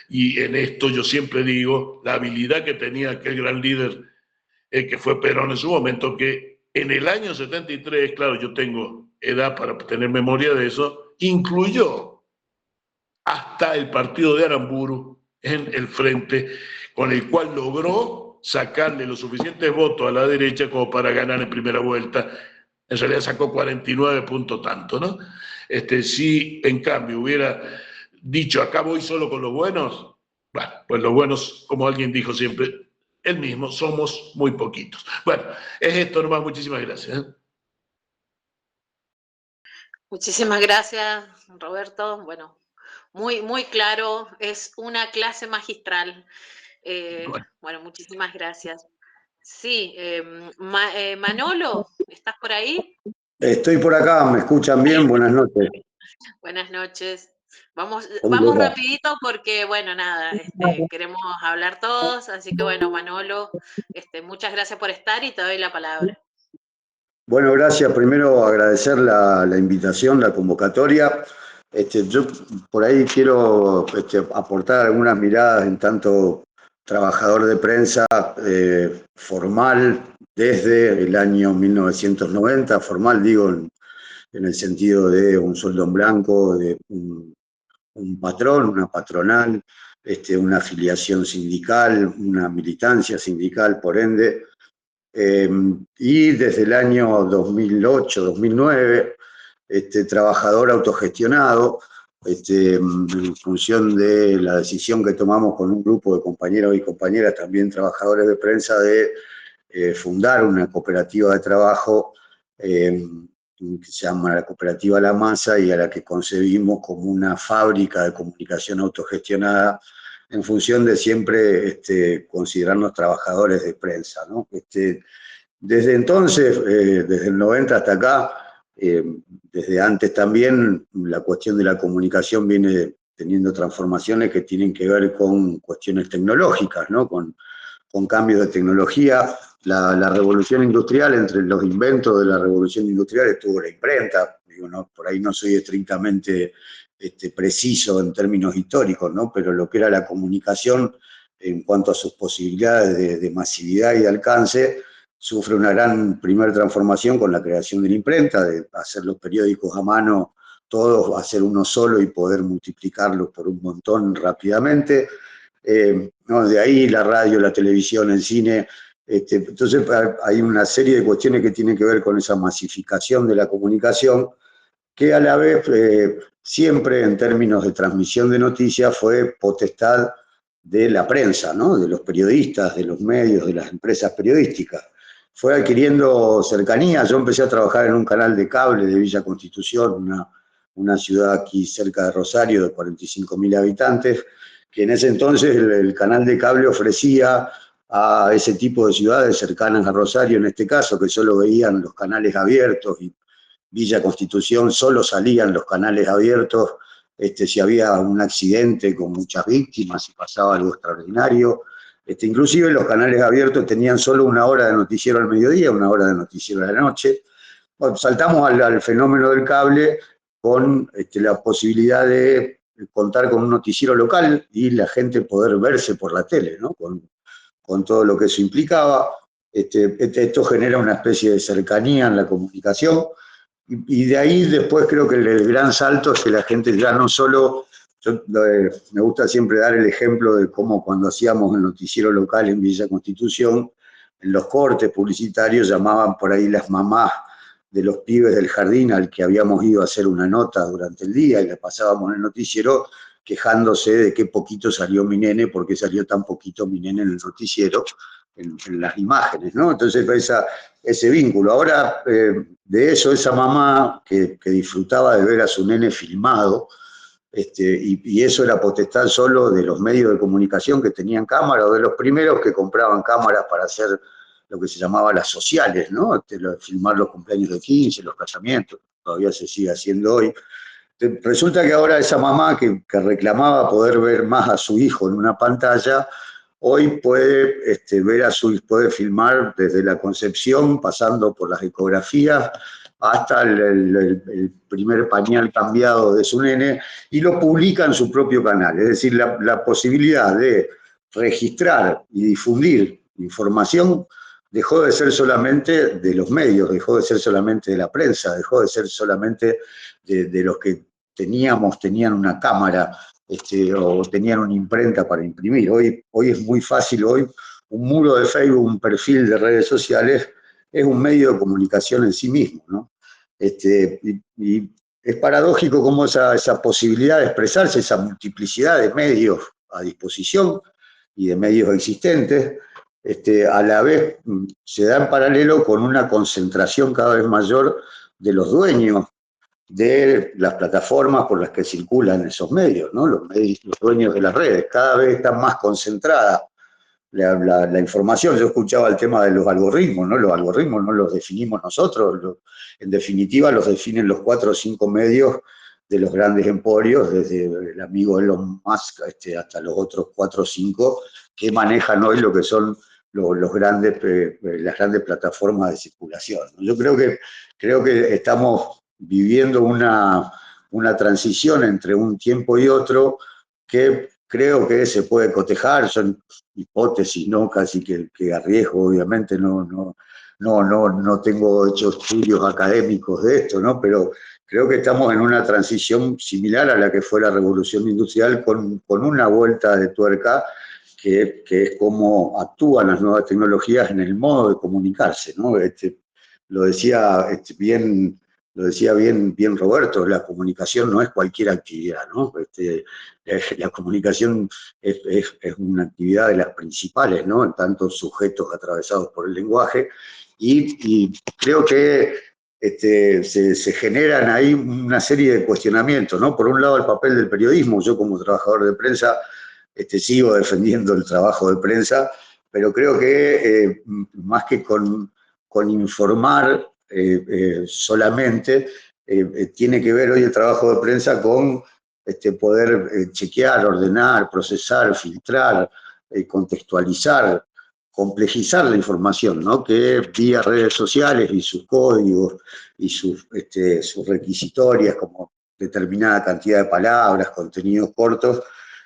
y en esto yo siempre digo, la habilidad que tenía aquel gran líder que fue Perón en su momento, que en el año 73, claro, yo tengo edad para tener memoria de eso, incluyó hasta el partido de Aramburu en el frente, con el cual logró sacarle los suficientes votos a la derecha como para ganar en primera vuelta. En realidad sacó 49 puntos tanto, ¿no? Si en cambio hubiera dicho, acá voy solo con los buenos, bueno, pues los buenos, como alguien dijo siempre, él mismo, somos muy poquitos. Bueno, es esto nomás, muchísimas gracias. Muchísimas gracias, Roberto. Bueno, muy claro, es una clase magistral. Bueno, muchísimas gracias. Sí, Manolo, ¿estás por ahí? Estoy por acá, ¿me escuchan bien? Buenas noches. Buenas noches. Vamos, ¿Cómo les vamos va? rapidito porque, bueno, nada, queremos hablar todos, así que bueno, Manolo, muchas gracias por estar y te doy la palabra. Bueno, gracias. Primero agradecer la invitación, la convocatoria. Yo por ahí quiero aportar algunas miradas en tanto trabajador de prensa formal desde el año 1990, formal digo en el sentido de un sueldo en blanco, de un patrón, una patronal, una afiliación sindical, una militancia sindical, por ende. Y desde el año 2008-2009, trabajador autogestionado, en función de la decisión que tomamos con un grupo de compañeros y compañeras, también trabajadores de prensa, de fundar una cooperativa de trabajo que se llama la Cooperativa La Masa y a la que concebimos como una fábrica de comunicación autogestionada en función de siempre considerarnos trabajadores de prensa, ¿no? Desde entonces, desde el 90 hasta acá, desde antes también, la cuestión de la comunicación viene teniendo transformaciones que tienen que ver con cuestiones tecnológicas, ¿no? Con cambios de tecnología. La revolución industrial, entre los inventos de la revolución industrial estuvo la imprenta. Digo, no, por ahí no soy estrictamente preciso en términos históricos, ¿no? Pero lo que era la comunicación en cuanto a sus posibilidades de masividad y de alcance, sufre una gran primera transformación con la creación de la imprenta, de hacer los periódicos a mano, todos hacer uno solo y poder multiplicarlos por un montón rápidamente. ¿No? De ahí la radio, la televisión, el cine. Entonces hay una serie de cuestiones que tienen que ver con esa masificación de la comunicación, que a la vez siempre en términos de transmisión de noticias fue potestad de la prensa, ¿no? De los periodistas, de los medios, de las empresas periodísticas. Fue adquiriendo cercanía. Yo empecé a trabajar en un canal de cable de Villa Constitución, una ciudad aquí cerca de Rosario de 45.000 habitantes, que en ese entonces el canal de cable ofrecía a ese tipo de ciudades cercanas a Rosario, en este caso, que solo veían los canales abiertos, y Villa Constitución solo salían los canales abiertos si había un accidente con muchas víctimas y pasaba algo extraordinario. Inclusive los canales abiertos tenían solo una hora de noticiero al mediodía, una hora de noticiero a la noche. Bueno, saltamos al fenómeno del cable con la posibilidad de contar con un noticiero local y la gente poder verse por la tele, ¿no? Con todo lo que eso implicaba. Esto genera una especie de cercanía en la comunicación. Y de ahí después creo que el gran salto es que la gente ya no solo, me gusta siempre dar el ejemplo de cómo cuando hacíamos el noticiero local en Villa Constitución, en los cortes publicitarios llamaban por ahí las mamás de los pibes del jardín al que habíamos ido a hacer una nota durante el día y le pasábamos en el noticiero quejándose de qué poquito salió mi nene, por qué salió tan poquito mi nene en el noticiero, en las imágenes, ¿no? Entonces ese vínculo. Ahora, de eso, esa mamá que disfrutaba de ver a su nene filmado, y eso era potestad solo de los medios de comunicación que tenían cámara, o de los primeros que compraban cámaras para hacer lo que se llamaba las sociales, ¿no? Filmar los cumpleaños de 15, los casamientos, todavía se sigue haciendo hoy. Resulta que ahora esa mamá que reclamaba poder ver más a su hijo en una pantalla, hoy puede ver a su hijo, puede filmar desde la concepción, pasando por las ecografías, hasta el primer pañal cambiado de su nene, y lo publica en su propio canal. Es decir, la posibilidad de registrar y difundir información dejó de ser solamente de los medios, dejó de ser solamente de la prensa, dejó de ser solamente de los que tenían una cámara o tenían una imprenta para imprimir. Hoy es muy fácil un muro de Facebook, un perfil de redes sociales, es un medio de comunicación en sí mismo, ¿no? Y es paradójico cómo esa posibilidad de expresarse, esa multiplicidad de medios a disposición y de medios existentes, a la vez se da en paralelo con una concentración cada vez mayor de los dueños de las plataformas por las que circulan esos medios, ¿no? Los dueños de las redes, cada vez están más concentradas la información. Yo escuchaba el tema de los algoritmos, ¿no? Los algoritmos no los definimos nosotros, en definitiva los definen los 4 o 5 medios de los grandes emporios, desde el amigo Elon Musk hasta los otros 4 o 5 que manejan hoy lo que son las grandes plataformas de circulación. Yo creo que estamos viviendo una transición entre un tiempo y otro que creo que se puede cotejar, son hipótesis, ¿no? Casi que arriesgo, obviamente, no tengo hechos estudios académicos de esto, ¿no? Pero creo que estamos en una transición similar a la que fue la revolución industrial, con una vuelta de tuerca que es cómo actúan las nuevas tecnologías en el modo de comunicarse, ¿no? Lo decía bien Roberto, la comunicación no es cualquier actividad, ¿no? La comunicación es una actividad de las principales, ¿no? En tantos sujetos atravesados por el lenguaje, y creo que se generan ahí una serie de cuestionamientos, ¿no? Por un lado, el papel del periodismo. Yo, como trabajador de prensa, sigo defendiendo el trabajo de prensa, pero creo que más que con informar solamente, tiene que ver hoy el trabajo de prensa con poder chequear, ordenar, procesar, filtrar, contextualizar, complejizar la información, ¿no? Que vía redes sociales y sus códigos y sus requisitorias, como determinada cantidad de palabras, contenidos cortos,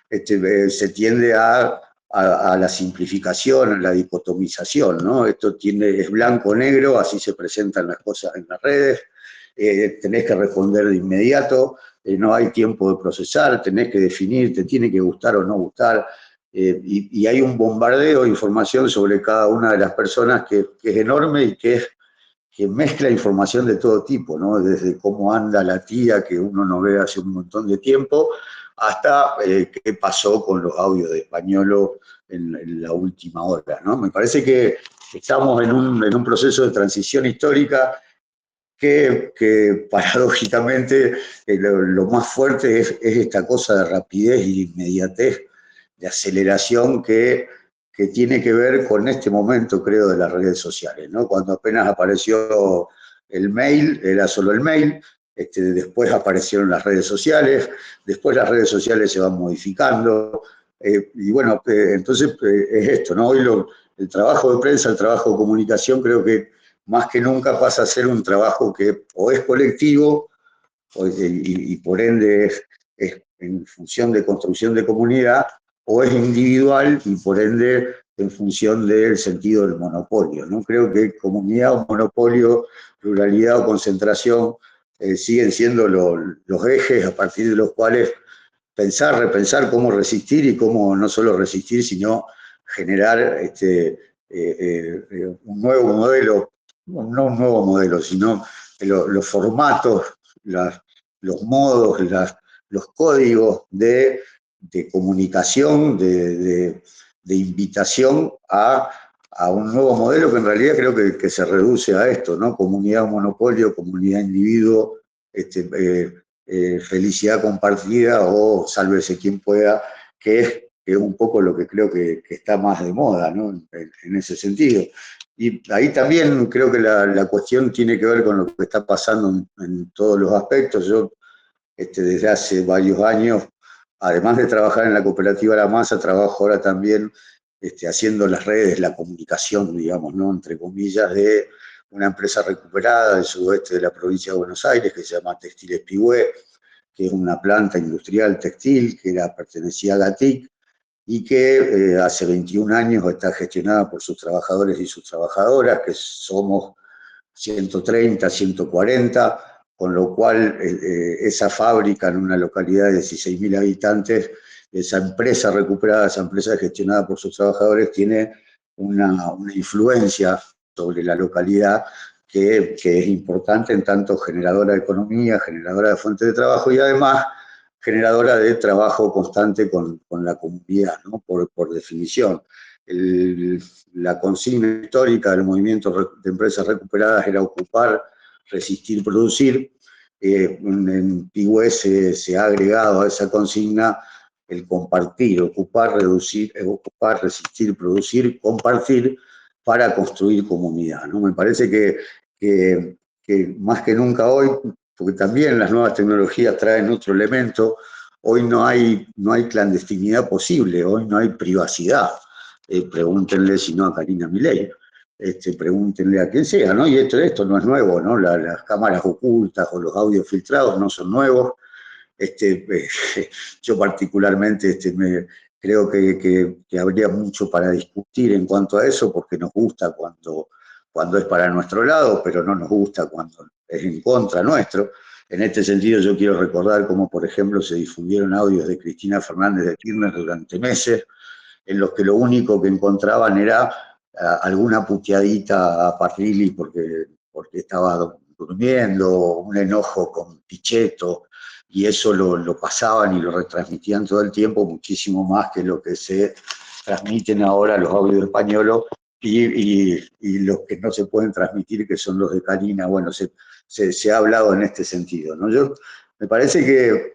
se tiende a la simplificación, a la dicotomización, ¿no? Esto es blanco-negro, así se presentan las cosas en las redes, tenés que responder de inmediato, no hay tiempo de procesar, tenés que definir, te tiene que gustar o no gustar, y hay un bombardeo de información sobre cada una de las personas que es enorme y que mezcla información de todo tipo, ¿no? Desde cómo anda la tía que uno no ve hace un montón de tiempo, hasta qué pasó con los audios de Españolo en la última hora, ¿no? Me parece que estamos en un proceso de transición histórica que paradójicamente lo más fuerte es esta cosa de rapidez y inmediatez, de aceleración que tiene que ver con este momento, creo, de las redes sociales, ¿no? Cuando apenas apareció el mail, era solo el mail, después aparecieron las redes sociales, después las redes sociales se van modificando, y bueno, entonces es esto, ¿no? Hoy el trabajo de prensa, el trabajo de comunicación, creo que más que nunca pasa a ser un trabajo que o es colectivo y por ende es en función de construcción de comunidad, o es individual y por ende en función del sentido del monopolio, ¿no? Creo que comunidad o monopolio, pluralidad o concentración siguen siendo los ejes a partir de los cuales pensar, repensar cómo resistir, y cómo no solo resistir, sino generar un nuevo modelo, no un nuevo modelo, sino los formatos, los modos, los códigos de comunicación, de invitación a un nuevo modelo que en realidad creo que se reduce a esto, ¿no? Comunidad monopolio, comunidad individuo, felicidad compartida o sálvese quien pueda, que es un poco lo que creo que está más de moda, ¿no? En ese sentido. Y ahí también creo que la cuestión tiene que ver con lo que está pasando en todos los aspectos. Yo desde hace varios años, además de trabajar en la cooperativa La Masa, trabajo ahora también haciendo las redes, la comunicación, digamos, ¿no? Entre comillas, de una empresa recuperada del sudoeste de la provincia de Buenos Aires que se llama Textiles Pigüé, que es una planta industrial textil que pertenecía a GATIC y que hace 21 años está gestionada por sus trabajadores y sus trabajadoras, que somos 130, 140, con lo cual esa fábrica en una localidad de 16.000 habitantes, esa empresa recuperada, esa empresa gestionada por sus trabajadores, tiene una influencia sobre la localidad que es importante en tanto generadora de economía, generadora de fuentes de trabajo y además generadora de trabajo constante con la comunidad, ¿no? Por definición. La consigna histórica del movimiento de empresas recuperadas era ocupar, resistir, producir. En Pigüé se ha agregado a esa consigna el compartir, ocupar, resistir, producir, compartir para construir comunidad, ¿no? Me parece que más que nunca hoy, porque también las nuevas tecnologías traen otro elemento, hoy no hay clandestinidad posible, hoy no hay privacidad. Pregúntenle si no a Karina Milei, pregúntenle a quien sea, ¿no? Y esto no es nuevo, ¿no? Las cámaras ocultas o los audios filtrados no son nuevos. Yo particularmente creo que habría mucho para discutir en cuanto a eso, porque nos gusta cuando es para nuestro lado, pero no nos gusta cuando es en contra nuestro. En este sentido yo quiero recordar cómo, por ejemplo, se difundieron audios de Cristina Fernández de Kirchner durante meses, en los que lo único que encontraban era alguna puteadita a Parrilli porque estaba durmiendo, un enojo con Pichetto, y eso lo pasaban y lo retransmitían todo el tiempo, muchísimo más que lo que se transmiten ahora los audios españolos y los que no se pueden transmitir, que son los de Karina. Bueno, se ha hablado en este sentido, ¿no? Me parece que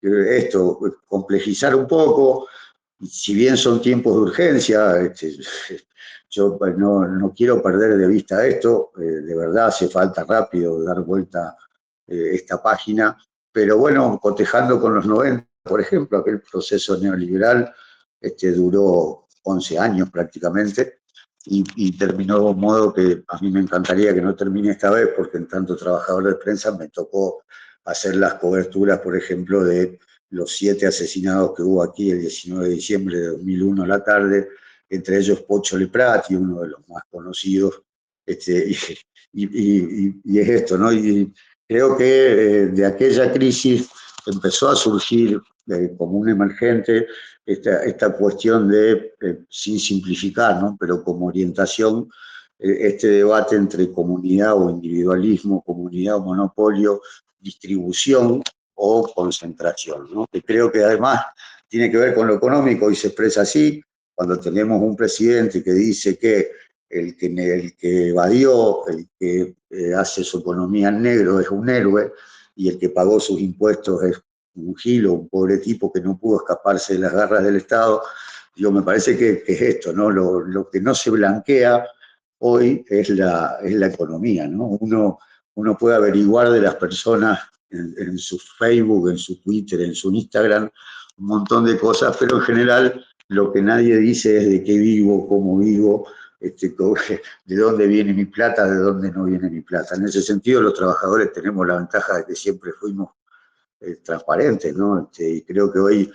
esto, complejizar un poco, si bien son tiempos de urgencia, yo no quiero perder de vista esto, de verdad hace falta rápido dar vuelta esta página, pero bueno, cotejando con los 90, por ejemplo, aquel proceso neoliberal duró 11 años prácticamente y terminó de un modo que a mí me encantaría que no termine esta vez, porque en tanto trabajador de prensa me tocó hacer las coberturas, por ejemplo, de los 7 asesinados que hubo aquí el 19 de diciembre de 2001 a la tarde, entre ellos Pocho Leprati, uno de los más conocidos, y es esto, ¿no? Y creo que de aquella crisis empezó a surgir como un emergente esta cuestión de, sin simplificar, ¿no? Pero como orientación, este debate entre comunidad o individualismo, comunidad o monopolio, distribución o concentración, ¿no? Que creo que además tiene que ver con lo económico y se expresa así, cuando tenemos un presidente que dice que el que evadió, el que hace su economía en negro es un héroe y el que pagó sus impuestos es un gilo, un pobre tipo que no pudo escaparse de las garras del Estado. Digo, me parece que es esto, ¿no? Lo que no se blanquea hoy es la economía, ¿no? Uno puede averiguar de las personas en su Facebook, en su Twitter, en su Instagram, un montón de cosas, pero en general lo que nadie dice es de qué vivo, cómo vivo, de dónde viene mi plata, de dónde no viene mi plata. En ese sentido, los trabajadores tenemos la ventaja de que siempre fuimos transparentes, ¿no? Y creo que hoy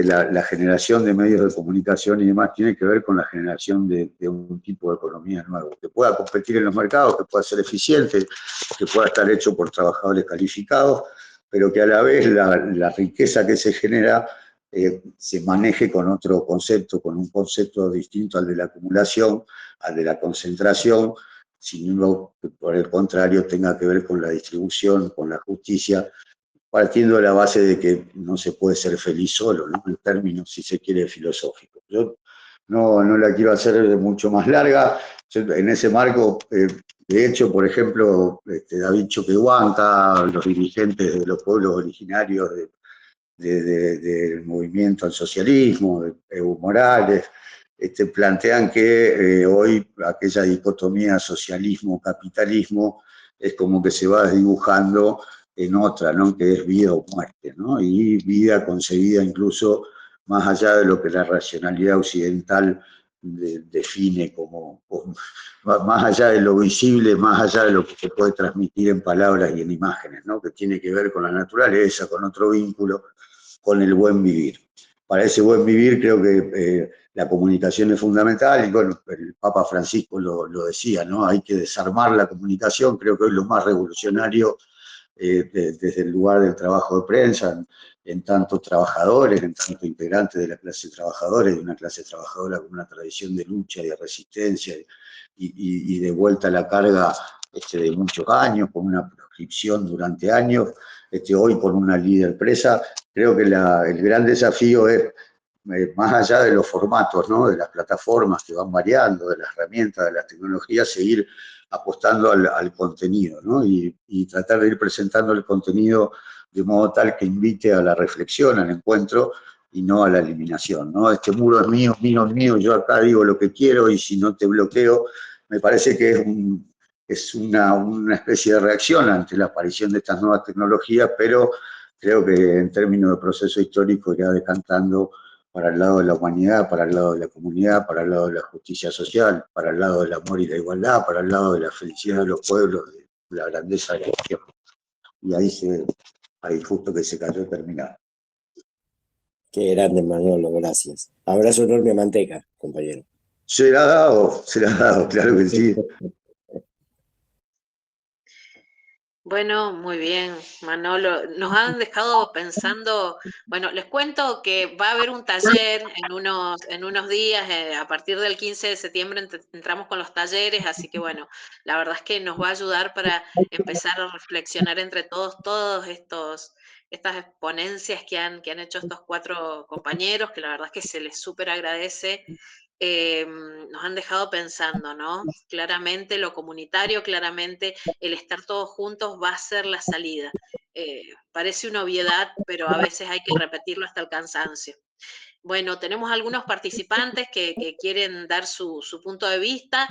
la generación de medios de comunicación y demás tiene que ver con la generación de un tipo de economía nuevo, que pueda competir en los mercados, que pueda ser eficiente, que pueda estar hecho por trabajadores calificados, pero que a la vez la riqueza que se genera se maneje con otro concepto, con un concepto distinto al de la acumulación, al de la concentración, sino que por el contrario tenga que ver con la distribución, con la justicia, partiendo de la base de que no se puede ser feliz solo, ¿no? En términos, si se quiere, filosóficos. Yo no la quiero hacer mucho más larga. En ese marco, de hecho, por ejemplo, David Choquehuanca, los dirigentes de los pueblos originarios del movimiento al socialismo, de Evo Morales, plantean que hoy aquella dicotomía socialismo-capitalismo es como que se va desdibujando en otra, ¿no? Que es vida o muerte, ¿no? Y vida concebida incluso más allá de lo que la racionalidad occidental define como, más allá de lo visible, más allá de lo que se puede transmitir en palabras y en imágenes, ¿no? Que tiene que ver con la naturaleza, con otro vínculo, con el buen vivir. Para ese buen vivir creo que la comunicación es fundamental y bueno, el Papa Francisco lo decía, ¿no? Hay que desarmar la comunicación, creo que hoy lo más revolucionario desde el lugar del trabajo de prensa, en tanto trabajadores, en tanto integrantes de la clase trabajadora, de una clase trabajadora con una tradición de lucha y de resistencia y de vuelta a la carga de muchos años, con una proscripción durante años, hoy con una líder presa. Creo que el gran desafío es, más allá de los formatos, ¿no?, de las plataformas que van variando, de las herramientas, de las tecnologías, seguir apostando al contenido, ¿no? Y tratar de ir presentando el contenido de modo tal que invite a la reflexión, al encuentro, y no a la eliminación, ¿no? Este muro es mío, mío, mío, yo acá digo lo que quiero y si no te bloqueo, me parece que es una especie de reacción ante la aparición de estas nuevas tecnologías, pero creo que en términos de proceso histórico irá decantando para el lado de la humanidad, para el lado de la comunidad, para el lado de la justicia social, para el lado del amor y la igualdad, para el lado de la felicidad de los pueblos, de la grandeza de la nación. Y ahí justo que se cayó terminado. Qué grande, Manolo, gracias. Abrazo enorme a Manteca, compañero. Será dado, claro que sí. Bueno, muy bien, Manolo. Nos han dejado pensando, bueno, les cuento que va a haber un taller en unos días, a partir del 15 de septiembre entramos con los talleres, así que bueno, la verdad es que nos va a ayudar para empezar a reflexionar entre todos estas ponencias que han hecho estos 4 compañeros, que la verdad es que se les súper agradece. Nos han dejado pensando, ¿no? Claramente lo comunitario, claramente el estar todos juntos va a ser la salida. Parece una obviedad, pero a veces hay que repetirlo hasta el cansancio. Bueno, tenemos algunos participantes que quieren dar su punto de vista.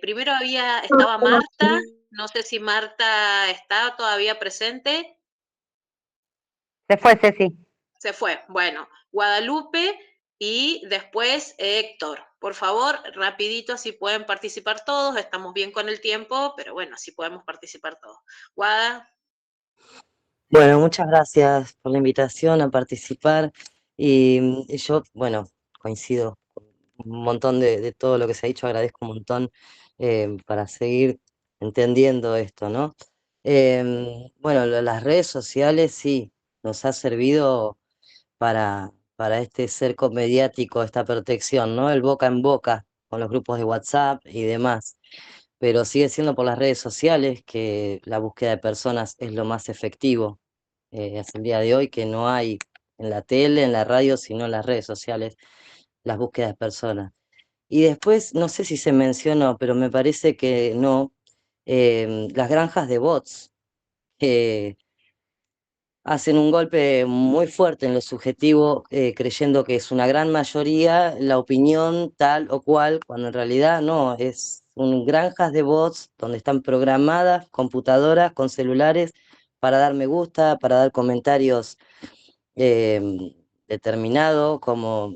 Primero estaba Marta, no sé si Marta está todavía presente. Se fue, Ceci. Se fue. Bueno, Guadalupe y después Héctor. Por favor, rapidito, si pueden participar todos. Estamos bien con el tiempo, pero bueno, si podemos participar todos. Guada. Bueno, muchas gracias por la invitación a participar. Y yo, bueno, coincido con un montón de todo lo que se ha dicho. Agradezco un montón para seguir entendiendo esto, ¿no? Bueno, las redes sociales sí nos ha servido para este cerco mediático, esta protección, ¿no? El boca en boca con los grupos de WhatsApp y demás. Pero sigue siendo por las redes sociales que la búsqueda de personas es lo más efectivo. Hasta el día de hoy que no hay en la tele, en la radio, sino en las redes sociales, las búsquedas de personas. Y después, no sé si se mencionó, pero me parece que no, las granjas de bots, que hacen un golpe muy fuerte en lo subjetivo, creyendo que es una gran mayoría la opinión tal o cual, cuando en realidad no, granjas de bots donde están programadas computadoras con celulares para dar me gusta, para dar comentarios determinados, como,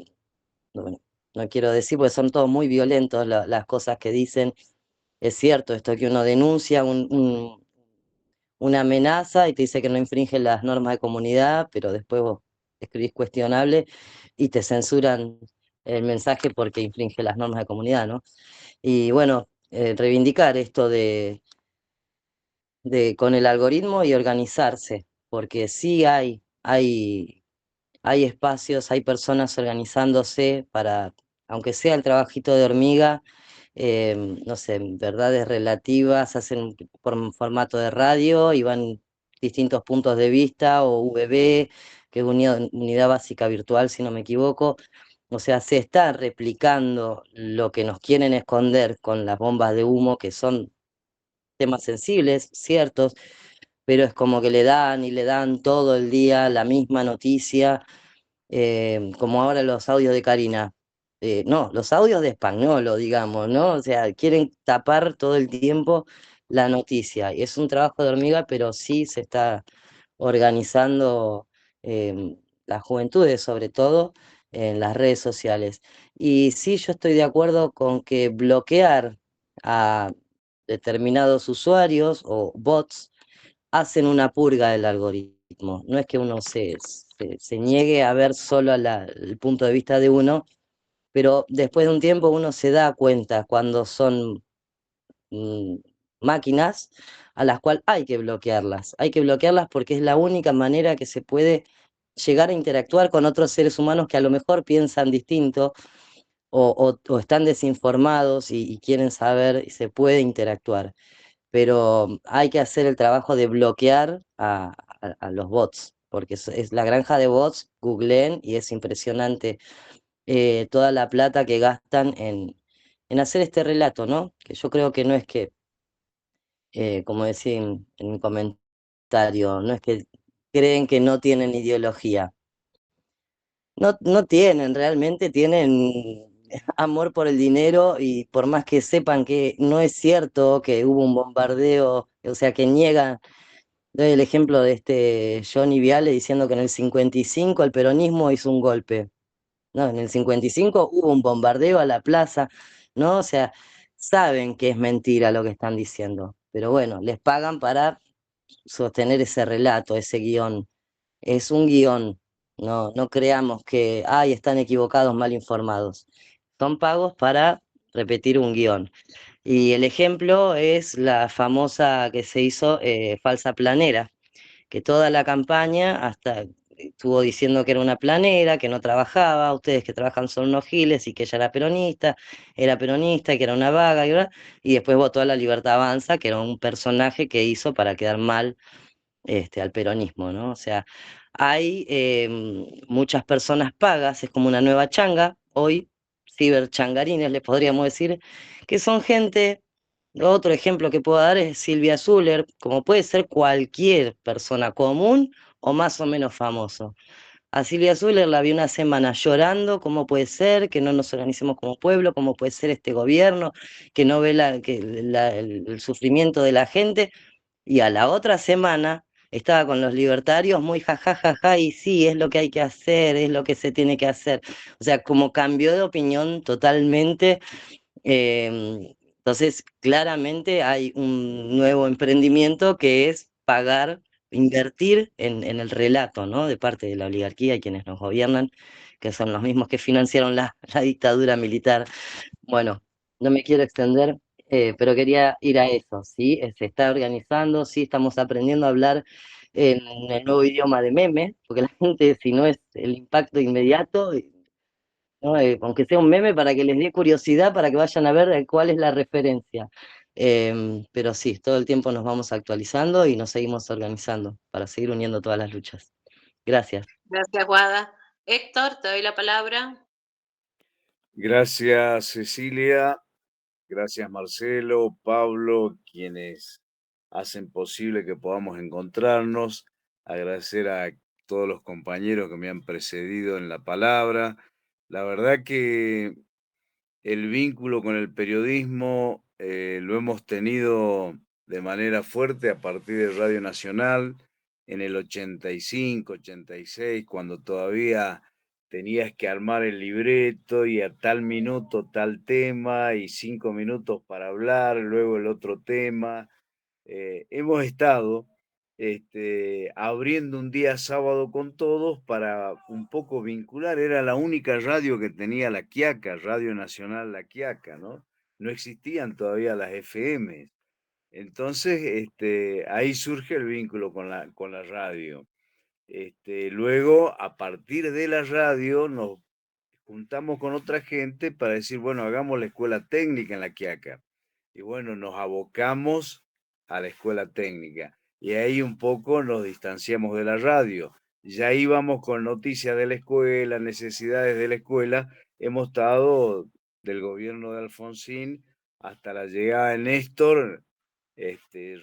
bueno, no quiero decir, porque son todos muy violentos las cosas que dicen. Es cierto esto que uno denuncia una amenaza y te dice que no infringe las normas de comunidad, pero después vos escribís cuestionable y te censuran el mensaje porque infringe las normas de comunidad, ¿no? Y bueno, reivindicar esto con el algoritmo y organizarse, porque sí hay espacios, hay personas organizándose para, aunque sea el trabajito de hormiga, no sé, verdades relativas, hacen por formato de radio y van distintos puntos de vista, o VB, que es unidad básica virtual, si no me equivoco. O sea, se está replicando lo que nos quieren esconder con las bombas de humo, que son temas sensibles, ciertos, pero es como que le dan y le dan todo el día la misma noticia, como ahora los audios de Karina. No, los audios de Españolo, digamos, ¿no? O sea, quieren tapar todo el tiempo la noticia. Y es un trabajo de hormiga, pero sí se está organizando las juventudes, sobre todo en las redes sociales. Y sí, yo estoy de acuerdo con que bloquear a determinados usuarios o bots hacen una purga del algoritmo. No es que uno se niegue a ver solo el punto de vista de uno, pero después de un tiempo uno se da cuenta cuando son máquinas a las cuales hay que bloquearlas. Hay que bloquearlas porque es la única manera que se puede llegar a interactuar con otros seres humanos que a lo mejor piensan distinto o están desinformados y quieren saber y se puede interactuar. Pero hay que hacer el trabajo de bloquear a los bots, porque es la granja de bots, googleen y es impresionante toda la plata que gastan en hacer este relato, ¿no? Que yo creo que no es que, como decía en mi comentario, no es que creen que no tienen ideología. No, no tienen, realmente tienen amor por el dinero y por más que sepan que no es cierto que hubo un bombardeo, o sea, que niegan. Doy el ejemplo de este Johnny Viale diciendo que en el 55 el peronismo hizo un golpe. No, en el 55 hubo un bombardeo a la plaza, ¿no? O sea, saben que es mentira lo que están diciendo, pero bueno, les pagan para sostener ese relato, ese guión. Es un guión, no creamos que, ay, están equivocados, mal informados. Son pagos para repetir un guión. Y el ejemplo es la famosa que se hizo falsa planera, que toda la campaña hasta estuvo diciendo que era una planera, que no trabajaba, ustedes que trabajan son unos giles y que ella era peronista y que era una vaga y después votó a la Libertad Avanza, que era un personaje que hizo para quedar mal al peronismo, ¿no? O sea, hay muchas personas pagas, es como una nueva changa, hoy, ciberchangarines, les podríamos decir, que son gente. Otro ejemplo que puedo dar es Silvia Zuller, como puede ser cualquier persona común o más o menos famoso. A Silvia Zuller la vi una semana llorando, cómo puede ser que no nos organicemos como pueblo, cómo puede ser este gobierno, que no ve el sufrimiento de la gente, y a la otra semana estaba con los libertarios muy jajajaja, y sí, es lo que hay que hacer, es lo que se tiene que hacer. O sea, como cambió de opinión totalmente. Entonces, claramente hay un nuevo emprendimiento que es pagar, invertir en el relato, ¿no? De parte de la oligarquía y quienes nos gobiernan, que son los mismos que financiaron la dictadura militar. Bueno, no me quiero extender, pero quería ir a eso, ¿sí? Se está organizando, sí, estamos aprendiendo a hablar en el nuevo idioma de meme, porque la gente, si no es el impacto inmediato, ¿no? Aunque sea un meme para que les dé curiosidad, para que vayan a ver cuál es la referencia. Pero sí, todo el tiempo nos vamos actualizando y nos seguimos organizando para seguir uniendo todas las luchas. Gracias. Gracias, Guada. Héctor, te doy la palabra. Gracias, Cecilia. Gracias, Marcelo, Pablo, quienes hacen posible que podamos encontrarnos. Agradecer a todos los compañeros que me han precedido en la palabra. La verdad que el vínculo con el periodismo lo hemos tenido de manera fuerte a partir de Radio Nacional en el 85, 86, cuando todavía tenías que armar el libreto y a tal minuto tal tema y 5 minutos para hablar, luego el otro tema. Hemos estado abriendo un día sábado con todos para un poco vincular. Era la única radio que tenía La Quiaca, Radio Nacional La Quiaca, ¿no? No existían todavía las FM. Entonces, ahí surge el vínculo con la radio. Luego, a partir de la radio, nos juntamos con otra gente para decir, bueno, hagamos la escuela técnica en La Quiaca. Y bueno, nos abocamos a la escuela técnica. Y ahí un poco nos distanciamos de la radio. Ya íbamos con noticias de la escuela, necesidades de la escuela. Hemos estado del gobierno de Alfonsín hasta la llegada de Néstor,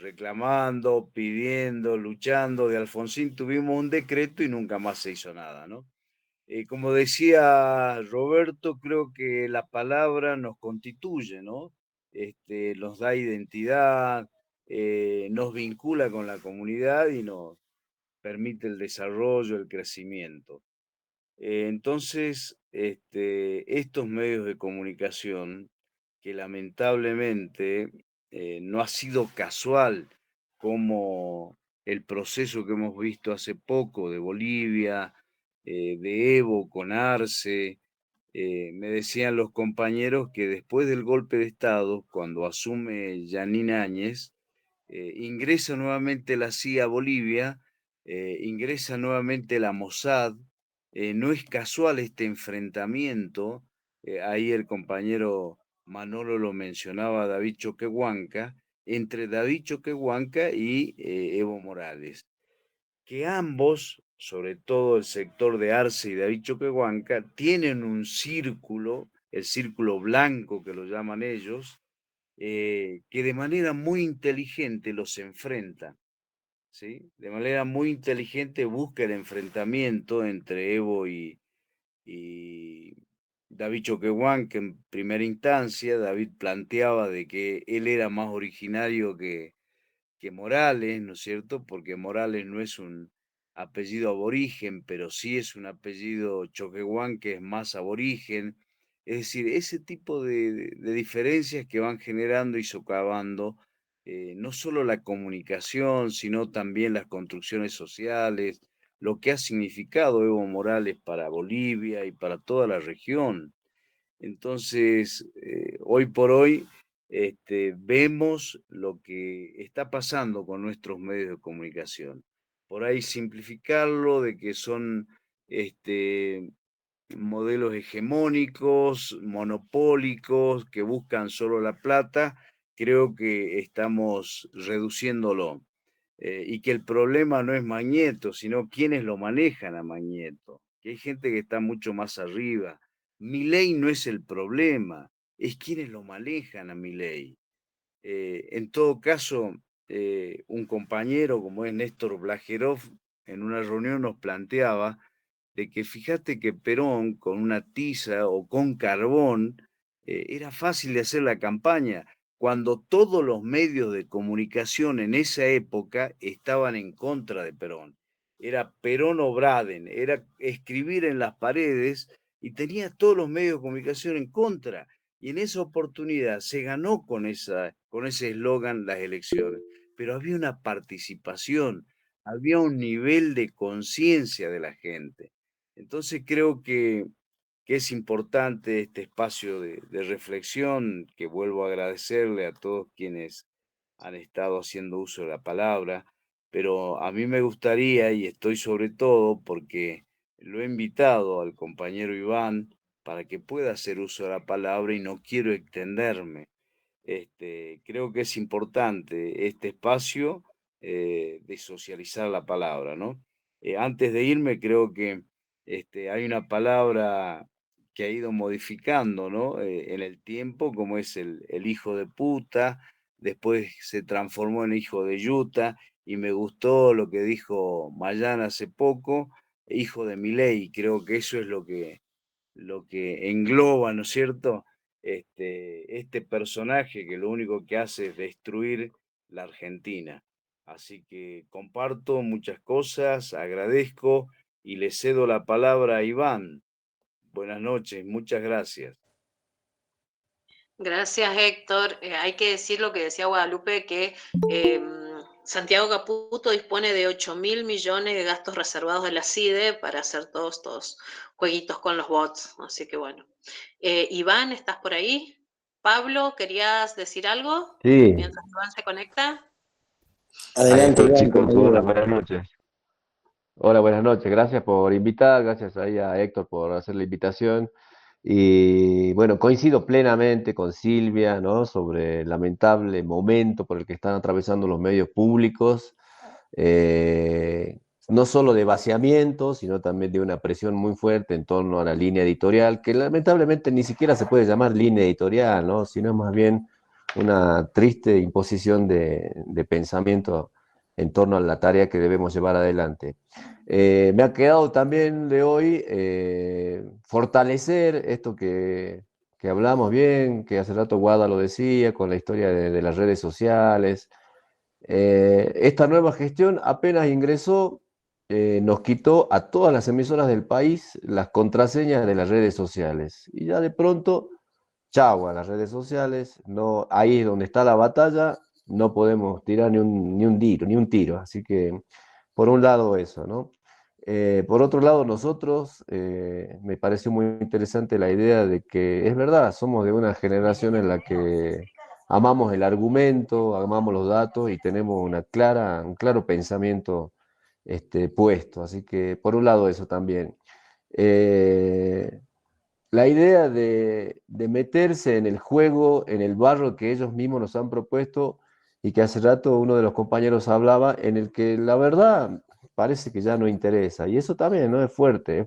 reclamando, pidiendo, luchando. De Alfonsín tuvimos un decreto y nunca más se hizo nada, ¿no? Como decía Roberto, creo que la palabra nos constituye, ¿no? Nos da identidad, nos vincula con la comunidad y nos permite el desarrollo, el crecimiento. Entonces, estos medios de comunicación, que lamentablemente no ha sido casual como el proceso que hemos visto hace poco de Bolivia, de Evo con Arce, me decían los compañeros que después del golpe de Estado, cuando asume Yanine Áñez, ingresa nuevamente la CIA a Bolivia, ingresa nuevamente la Mossad. No es casual este enfrentamiento, ahí el compañero Manolo lo mencionaba, David Choquehuanca, entre David Choquehuanca y Evo Morales, que ambos, sobre todo el sector de Arce y David Choquehuanca, tienen un círculo, el círculo blanco que lo llaman ellos, que de manera muy inteligente los enfrenta. ¿Sí? De manera muy inteligente busca el enfrentamiento entre Evo y David Choquehuanca en primera instancia. David planteaba de que él era más originario que Morales, ¿no es cierto? Porque Morales no es un apellido aborigen, pero sí es un apellido Choquehuanca, que es más aborigen. Es decir, ese tipo de diferencias que van generando y socavando no solo la comunicación, sino también las construcciones sociales, lo que ha significado Evo Morales para Bolivia y para toda la región. Entonces, hoy por hoy, vemos lo que está pasando con nuestros medios de comunicación. Por ahí simplificarlo de que son modelos hegemónicos, monopólicos, que buscan solo la plata, creo que estamos reduciéndolo. Y que el problema no es Magneto, sino quienes lo manejan a Magneto, que hay gente que está mucho más arriba. Milei no es el problema, es quienes lo manejan a Milei. En todo caso, un compañero como es Néstor Blajerov, en una reunión nos planteaba de que fíjate que Perón con una tiza o con carbón era fácil de hacer la campaña, cuando todos los medios de comunicación en esa época estaban en contra de Perón. Era Perón o Braden, era escribir en las paredes y tenía todos los medios de comunicación en contra. Y en esa oportunidad se ganó con ese eslogan las elecciones, pero había una participación, había un nivel de conciencia de la gente. Entonces creo que es importante este espacio de reflexión, que vuelvo a agradecerle a todos quienes han estado haciendo uso de la palabra, pero a mí me gustaría, y estoy sobre todo porque lo he invitado al compañero Iván para que pueda hacer uso de la palabra y no quiero extenderme. Creo que es importante este espacio de socializar la palabra, ¿no? Antes de irme, creo que hay una palabra que ha ido modificando, ¿no? En el tiempo, como es el hijo de puta, después se transformó en hijo de yuta, y me gustó lo que dijo Mayana hace poco, hijo de Milei. Creo que eso es lo que engloba, ¿no es cierto? Este personaje que lo único que hace es destruir la Argentina. Así que comparto muchas cosas, agradezco y le cedo la palabra a Iván. Buenas noches, muchas gracias. Gracias, Héctor. Hay que decir lo que decía Guadalupe, que Santiago Caputo dispone de 8.000 millones de gastos reservados de la CIDE para hacer todos estos jueguitos con los bots. Así que bueno. Iván, ¿estás por ahí? Pablo, ¿querías decir algo Sí, mientras Iván se conecta? ahí Adelante, estoy, Iván, chicos. Hola, compañero. buenas noches. Hola, buenas noches. Gracias por invitar, gracias ahí a Héctor por hacer la invitación. Y bueno, coincido plenamente con Silvia, ¿no? Sobre el lamentable momento por el que están atravesando los medios públicos, no solo de vaciamiento, sino también de una presión muy fuerte en torno a la línea editorial, que lamentablemente ni siquiera se puede llamar línea editorial, ¿no? Sino más bien una triste imposición de pensamiento en torno a la tarea que debemos llevar adelante. Me ha quedado también de hoy fortalecer esto que hablamos bien, que hace rato Guada lo decía, con la historia de las redes sociales. Esta nueva gestión apenas ingresó, nos quitó a todas las emisoras del país las contraseñas de las redes sociales. Y ya de pronto, chau a las redes sociales, no, ahí es donde está la batalla, no podemos tirar ni un tiro. Así que, por un lado eso, ¿no? Por otro lado, nosotros, me pareció muy interesante la idea de que es verdad, somos de una generación en la que amamos el argumento, amamos los datos y tenemos un claro pensamiento puesto. Así que por un lado eso también. La idea de meterse en el juego, en el barro que ellos mismos nos han propuesto y que hace rato uno de los compañeros hablaba, en el que la verdad parece que ya no interesa. Y eso también, ¿no? Es fuerte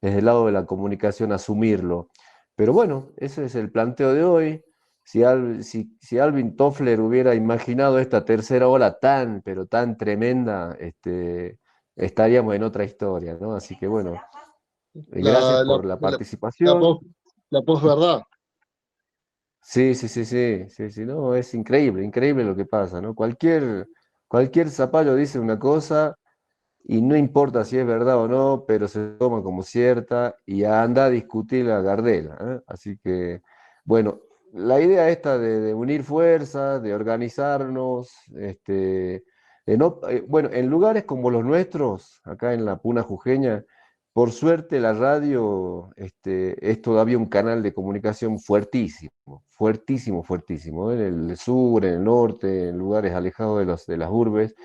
desde el lado de la comunicación asumirlo. Pero bueno, ese es el planteo de hoy. Si Alvin Toffler hubiera imaginado esta tercera ola tan, pero tan tremenda, estaríamos en otra historia, ¿no? Así que bueno, gracias La, la, por la la, la participación. pos- la posverdad. Sí, no, es increíble lo que pasa, ¿no? Cualquier zapallo dice una cosa y no importa si es verdad o no, pero se toma como cierta y anda a discutir la Gardela, ¿eh? Así que, bueno, la idea esta de unir fuerzas, de organizarnos, bueno, en lugares como los nuestros, acá en la Puna Jujeña, por suerte la radio es todavía un canal de comunicación fuertísimo, ¿eh? En el sur, en el norte, en lugares alejados de las urbes.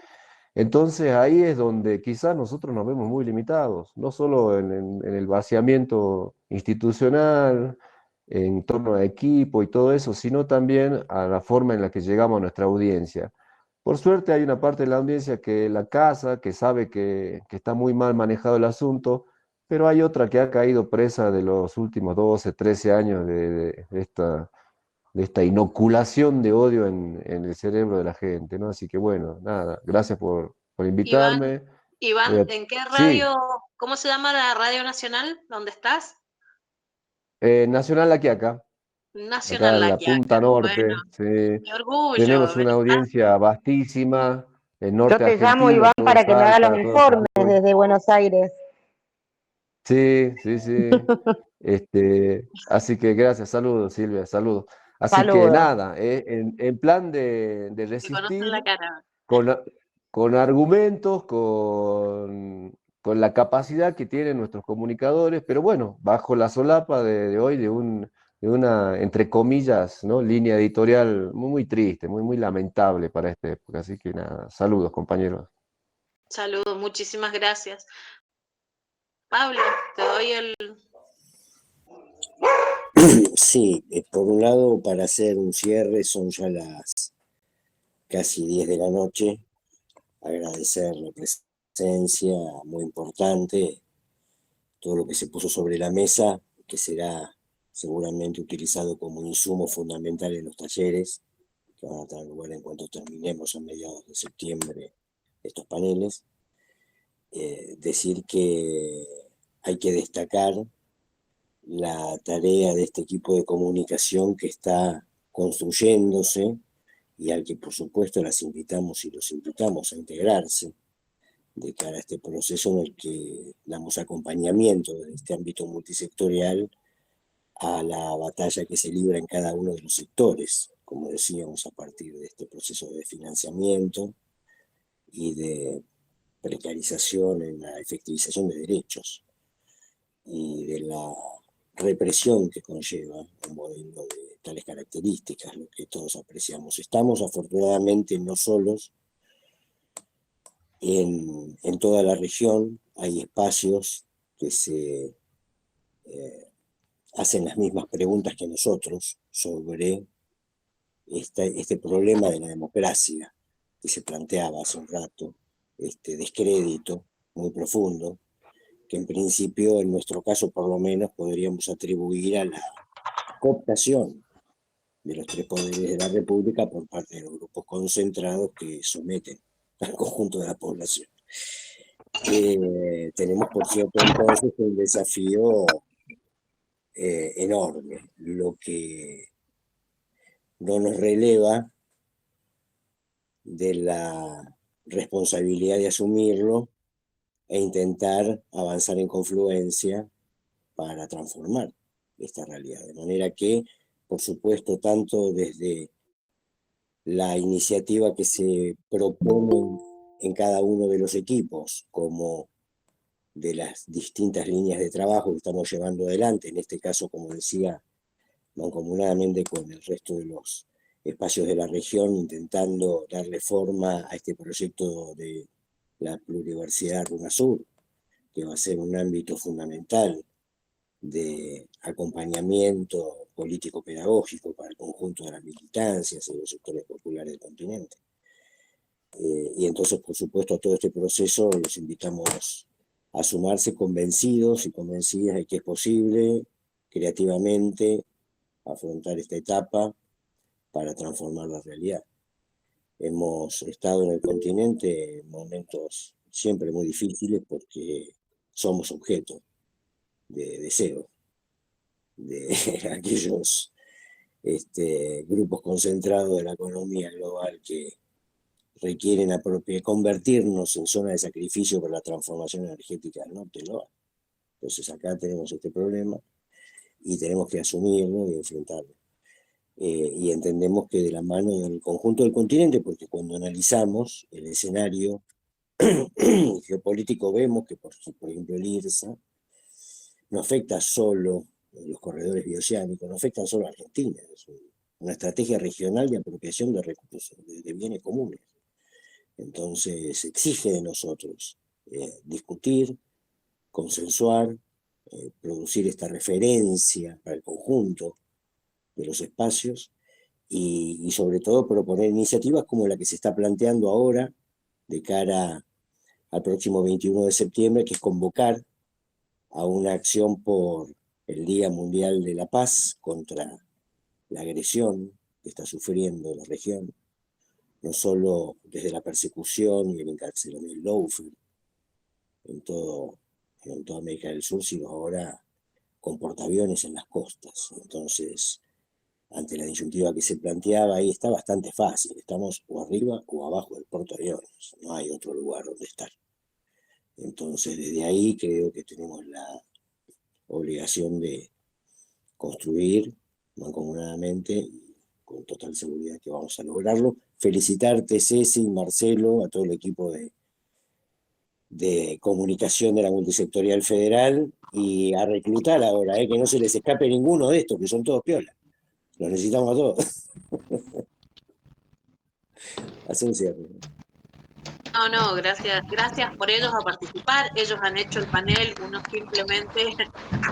Entonces ahí es donde quizás nosotros nos vemos muy limitados, no solo en el vaciamiento institucional, en torno a equipo y todo eso, sino también a la forma en la que llegamos a nuestra audiencia. Por suerte hay una parte de la audiencia que la casa, que sabe que está muy mal manejado el asunto, pero hay otra que ha caído presa de los últimos 12, 13 años de esta inoculación de odio en el cerebro de la gente, ¿no? Así que bueno, nada, gracias por Iván, invitarme. Voy Iván, a- ¿en qué Sí, radio, cómo se llama la radio nacional? ¿Dónde estás? Nacional La Quiaca, acá Nacional en La la punta Quiaca. Bueno, norte, sí. qué orgullo, Tenemos una ¿verdad? audiencia vastísima, el Yo norte te llamo, argentino, Iván, todo para que me haga los Salta, todo informes Jujuy. desde Buenos Aires. Sí. Así que gracias, saludos Silvia, saludos. Así que Saludos. nada, en plan de Te conocen la resistir, cara. con, con argumentos, con la capacidad que tienen nuestros comunicadores, pero bueno, bajo la solapa de hoy de una, entre comillas, ¿no? Línea editorial muy triste, muy lamentable para esta época. Así que nada, saludos compañeros. Saludos, muchísimas gracias. Pablo, te doy el... Sí, por un lado, para hacer un cierre, son ya las casi 10 de la noche. Agradecer la presencia muy importante, todo lo que se puso sobre la mesa, que será seguramente utilizado como insumo fundamental en los talleres, que van a tener lugar en cuanto terminemos a mediados de septiembre estos paneles. Decir que hay que destacar la tarea de este equipo de comunicación que está construyéndose y al que por supuesto las invitamos y los invitamos a integrarse de cara a este proceso en el que damos acompañamiento de este ámbito multisectorial a la batalla que se libra en cada uno de los sectores, como decíamos, a partir de este proceso de financiamiento y de precarización en la efectivización de derechos y de la represión que conlleva un modelo de tales características, lo que todos apreciamos. Estamos afortunadamente no solos en toda la región, hay espacios que se hacen las mismas preguntas que nosotros sobre este problema de la democracia que se planteaba hace un rato, este descrédito muy profundo, que en principio, en nuestro caso por lo menos, podríamos atribuir a la cooptación de los tres poderes de la República por parte de los grupos concentrados que someten al conjunto de la población. Tenemos, por cierto, entonces un desafío enorme, lo que no nos releva de la responsabilidad de asumirlo e intentar avanzar en confluencia para transformar esta realidad. De manera que, por supuesto, tanto desde la iniciativa que se propone en cada uno de los equipos, como de las distintas líneas de trabajo que estamos llevando adelante, en este caso, como decía, mancomunadamente con el resto de los espacios de la región, intentando darle forma a este proyecto de la pluriversidad UNASUR, que va a ser un ámbito fundamental de acompañamiento político-pedagógico para el conjunto de las militancias y los sectores populares del continente. Y entonces, por supuesto, a todo este proceso los invitamos a sumarse convencidos y convencidas de que es posible creativamente afrontar esta etapa para transformar la realidad. Hemos estado en el continente en momentos siempre muy difíciles porque somos objeto de deseo de aquellos grupos concentrados de la economía global que requieren convertirnos en zona de sacrificio para la transformación energética del norte global. Entonces acá tenemos este problema y tenemos que asumirlo y enfrentarlo. Y entendemos que de la mano del conjunto del continente, porque cuando analizamos el escenario geopolítico vemos que, por ejemplo, el IRSA no afecta solo los corredores bioceánicos, no afecta solo a Argentina, es una estrategia regional de apropiación de recursos, de bienes comunes. Entonces exige de nosotros discutir, consensuar, producir esta referencia para el conjunto de los espacios y sobre todo proponer iniciativas como la que se está planteando ahora de cara al próximo 21 de septiembre, que es convocar a una acción por el Día Mundial de la Paz contra la agresión que está sufriendo la región, no solo desde la persecución y el encarcelamiento, el lawfare en toda América del Sur, sino ahora con portaaviones en las costas. Entonces, ante la disyuntiva que se planteaba, ahí está bastante fácil. Estamos o arriba o abajo del portaaviones. No hay otro lugar donde estar. Entonces, desde ahí creo que tenemos la obligación de construir mancomunadamente y con total seguridad que vamos a lograrlo. Felicitarte, Ceci, Marcelo, a todo el equipo de comunicación de la Multisectorial Federal y a reclutar ahora, que no se les escape ninguno de estos, que son todos piola. Los necesitamos a todos. Hace un cierre. No, gracias por ellos a participar. Ellos han hecho el panel, uno simplemente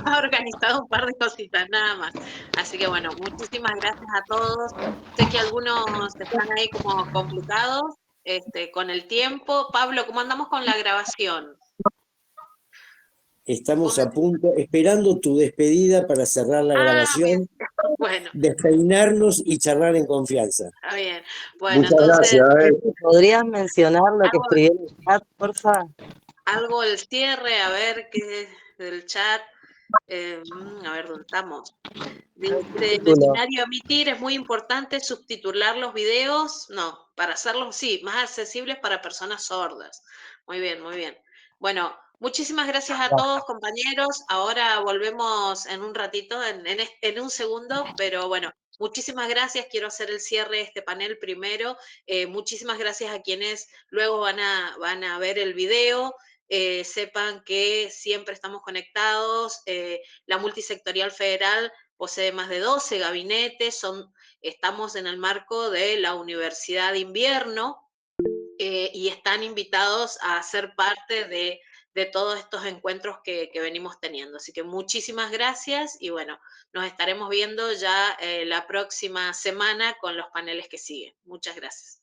ha organizado un par de cositas, nada más. Así que bueno, muchísimas gracias a todos. Sé que algunos están ahí como complicados con el tiempo. Pablo, ¿cómo andamos con la grabación? Estamos a punto, esperando tu despedida para cerrar la grabación, bueno, despeinarnos y charlar en confianza. Está bien. Bueno, Muchas entonces, gracias. ¿Podrías mencionar lo que escribí en el chat, por favor? Algo del cierre, a ver qué del chat. A ver, ¿dónde estamos? Mencionario emitir, es muy importante subtitular los videos, no, para hacerlos, sí, más accesibles para personas sordas. Muy bien, muy bien. Bueno, muchísimas gracias a todos, compañeros. Ahora volvemos en un ratito, en un segundo, pero bueno, muchísimas gracias. Quiero hacer el cierre de este panel primero. Muchísimas gracias a quienes luego van a ver el video. Sepan que siempre estamos conectados. La Multisectorial Federal posee más de 12 gabinetes, estamos en el marco de la Universidad de Invierno y están invitados a ser parte de todos estos encuentros que venimos teniendo. Así que muchísimas gracias y bueno, nos estaremos viendo ya la próxima semana con los paneles que siguen. Muchas gracias.